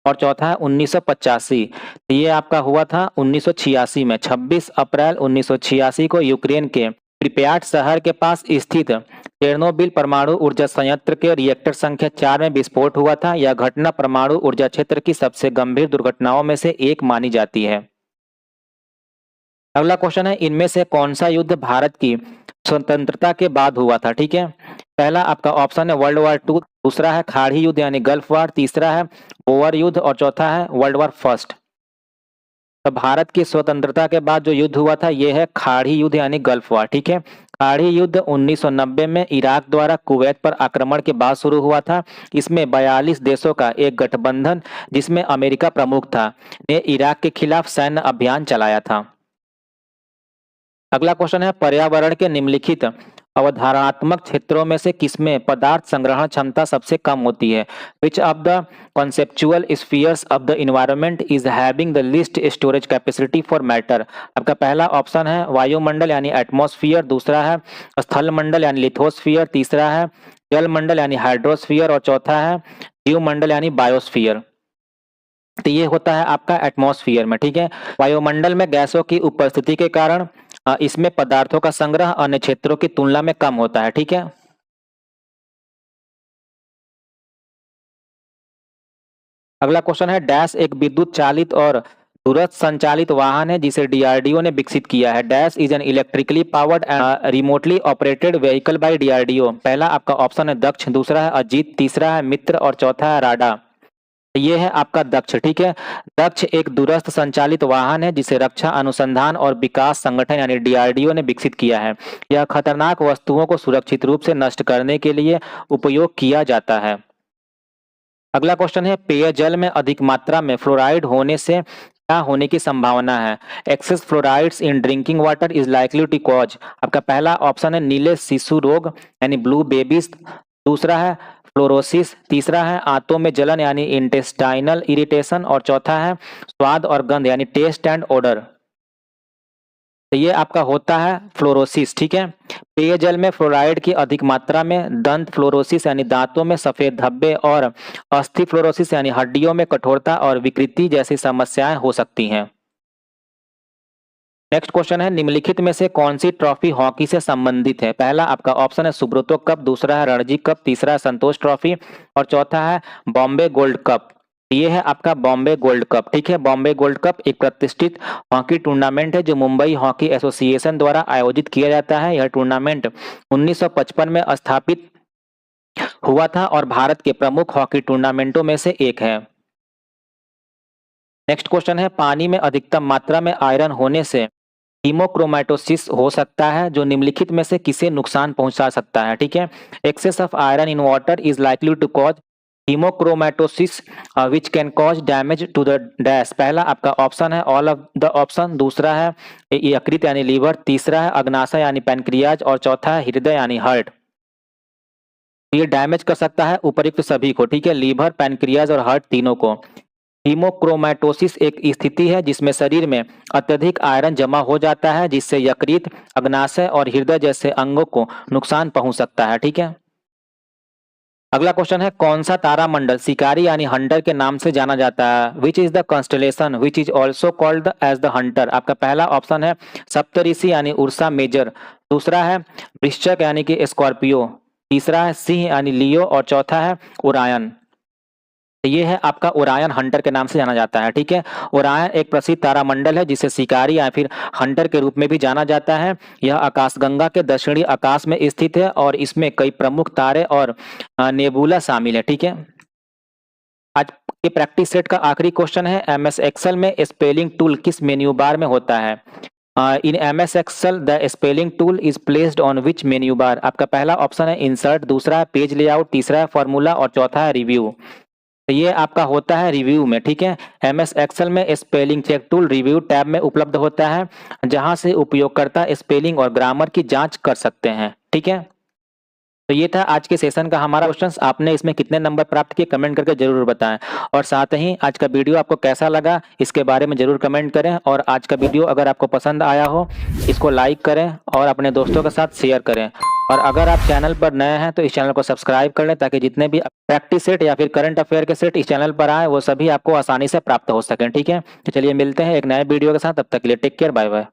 और चौथा है 1985। ये आपका हुआ था 1986 में। 26 अप्रैल 1986 को यूक्रेन के प्रिप्याट शहर के पास स्थित चेरनोबिल परमाणु ऊर्जा संयंत्र के रिएक्टर संख्या 4 में विस्फोट हुआ था। यह घटना परमाणु ऊर्जा क्षेत्र की सबसे गंभीर दुर्घटनाओं में से एक मानी जाती है। अगला क्वेश्चन है, इनमें से कौन सा युद्ध भारत की स्वतंत्रता के बाद हुआ था? ठीक है। पहला आपका ऑप्शन है वर्ल्ड वॉर 2, दूसरा है खाड़ी युद्ध यानी गल्फ वॉर, तीसरा है बोअर युद्ध और चौथा है वर्ल्ड वॉर फर्स्ट। तो भारत की स्वतंत्रता के बाद जो युद्ध हुआ था यह है खाड़ी युद्ध यानी गल्फ वॉर, ठीक है। खाड़ी युद्ध 1990 में इराक द्वारा कुवैत पर आक्रमण के बाद शुरू हुआ था। इसमें 42 देशों का एक गठबंधन, जिसमें अमेरिका प्रमुख था, ने इराक के खिलाफ सैन्य अभियान चलाया था। अगला क्वेश्चन है, पर्यावरण के निम्नलिखित अवधारणात्मक क्षेत्रों में से किसमें पदार्थ संग्रहण क्षमता सबसे कम होती है? Which of the conceptual spheres of the environment is having the least storage capacity for matter? आपका पहला ऑप्शन है वायुमंडल यानी एटमॉस्फियर, दूसरा है स्थल मंडल यानी लिथोस्फियर, तीसरा है जल मंडल यानी हाइड्रोस्फियर और चौथा है जीवमंडल यानी बायोस्फियर। तो ये होता है आपका एटमॉस्फियर में, ठीक है। वायुमंडल में गैसों की उपस्थिति के कारण इसमें पदार्थों का संग्रह अन्य क्षेत्रों की तुलना में कम होता है, ठीक है। अगला क्वेश्चन है, डैश एक विद्युत चालित और दूरस्थ संचालित वाहन है जिसे DRDO ने विकसित किया है। Dash is an electrically powered and remotely operated vehicle by DRDO। पहला आपका ऑप्शन है दक्ष, दूसरा है अजीत, तीसरा है मित्र और चौथा है राडा। ये है आपका दक्ष, ठीक है। दक्ष एक दूरस्थ संचालित वाहन है जिसे रक्षा अनुसंधान और विकास संगठन यानी DRDO ने विकसित किया है। यह खतरनाक वस्तुओं को सुरक्षित रूप से नष्ट करने के लिए उपयोग किया जाता है। अगला क्वेश्चन है, पेयजल में अधिक मात्रा में फ्लोराइड होने से क्या होने की संभावना है? Excess fluorides in drinking water is likely to cause. आपका पहला ऑप्शन है नीले शिशु रोग यानी ब्लू बेबीज, दूसरा है फ्लोरोसिस, तीसरा है आंतों में जलन यानी इंटेस्टाइनल इरिटेशन और चौथा है स्वाद और गंध यानी टेस्ट एंड ओडर। तो ये आपका होता है फ्लोरोसिस, ठीक है। पेयजल में फ्लोराइड की अधिक मात्रा में दंत फ्लोरोसिस यानी दांतों में सफेद धब्बे और अस्थि फ्लोरोसिस यानी हड्डियों में कठोरता और विकृति जैसी समस्याएं हो सकती हैं। नेक्स्ट क्वेश्चन है, निम्नलिखित में से कौन सी ट्रॉफी हॉकी से संबंधित है? पहला आपका ऑप्शन है सुब्रतो कप, दूसरा है रणजी कप, तीसरा है संतोष ट्रॉफी और चौथा है बॉम्बे गोल्ड कप। ये है आपका बॉम्बे गोल्ड कप। ठीक है, बॉम्बे गोल्ड कप एक प्रतिष्ठित हॉकी टूर्नामेंट है जो मुंबई हॉकी एसोसिएशन द्वारा आयोजित किया जाता है। यह टूर्नामेंट 1955 में स्थापित हुआ था और भारत के प्रमुख हॉकी टूर्नामेंटों में से एक है। नेक्स्ट क्वेश्चन है, पानी में अधिकतम मात्रा में आयरन होने से हीमोक्रोमैटोसिस हो सकता है, जो निम्नलिखित में से किसे नुकसान पहुंचा सकता है। ठीक है, excess of iron in water is likely to cause hemochromatosis which can cause damage to the dash. पहला आपका ऑप्शन है ऑल ऑफ द ऑप्शन, दूसरा है यकृत यानी लीवर, तीसरा है अग्नाशय यानी पैनक्रियाज और चौथा है हृदय यानी हार्ट। ये डैमेज कर सकता है उपयुक्त सभी को। ठीक है, लीवर, पैनक्रियाज और हार्ट तीनों को। हीमोक्रोमैटोसिस एक स्थिति है जिसमें शरीर में अत्यधिक आयरन जमा हो जाता है, जिससे यकृत, अग्नाशय और हृदय जैसे अंगों को नुकसान पहुंच सकता है। ठीक है, अगला क्वेश्चन है, कौन सा तारामंडल शिकारी यानी हंटर के नाम से जाना जाता है। Which is the constellation which is also called as the hunter. आपका पहला ऑप्शन है सप्तऋषि यानी उर्सा मेजर, दूसरा है वृश्चिक यानी कि स्कॉर्पियो, तीसरा है सिंह यानी लियो और चौथा है ओरायन। ये है आपका ओरायन हंटर के नाम से जाना जाता है। ठीक है, ओरायन एक प्रसिद्ध तारामंडल है जिसे शिकारी या फिर हंटर के रूप में भी जाना जाता है। यह आकाशगंगा के दक्षिणी आकाश में स्थित है और इसमें कई प्रमुख तारे और नेबुला शामिल है। ठीक है, आज के प्रैक्टिस सेट का आखिरी क्वेश्चन है, एमएस एक्सेल में स्पेलिंग टूल किस मेन्यू बार में होता है। In MS Excel the spelling tool is placed on which menu bar. आपका पहला ऑप्शन है इंसर्ट, दूसरा है पेज लेआउट, तीसरा है फॉर्मूला और चौथा है रिव्यू। तो ये आपका होता है रिव्यू में। ठीक है, एमएस एक्सेल में spelling check tool review tab में उपलब्ध होता है, जहां से उपयोगकर्ता स्पेलिंग और ग्रामर की जांच कर सकते हैं। ठीक है, तो ये था आज के सेशन का हमारा क्वेश्चंस। आपने इसमें कितने नंबर प्राप्त किए कमेंट करके जरूर बताएं, और साथ ही आज का वीडियो आपको कैसा लगा इसके बारे में जरूर कमेंट करें। और आज का वीडियो अगर आपको पसंद आया हो इसको लाइक करें और अपने दोस्तों के साथ शेयर करें। और अगर आप चैनल पर नए हैं तो इस चैनल को सब्सक्राइब कर लें, ताकि जितने भी प्रैक्टिस सेट या फिर करंट अफेयर के सेट इस चैनल पर आए वो सभी आपको आसानी से प्राप्त हो सकें। ठीक है, तो चलिए मिलते हैं एक नए वीडियो के साथ, तब तक के लिए टेक केयर, बाय बाय।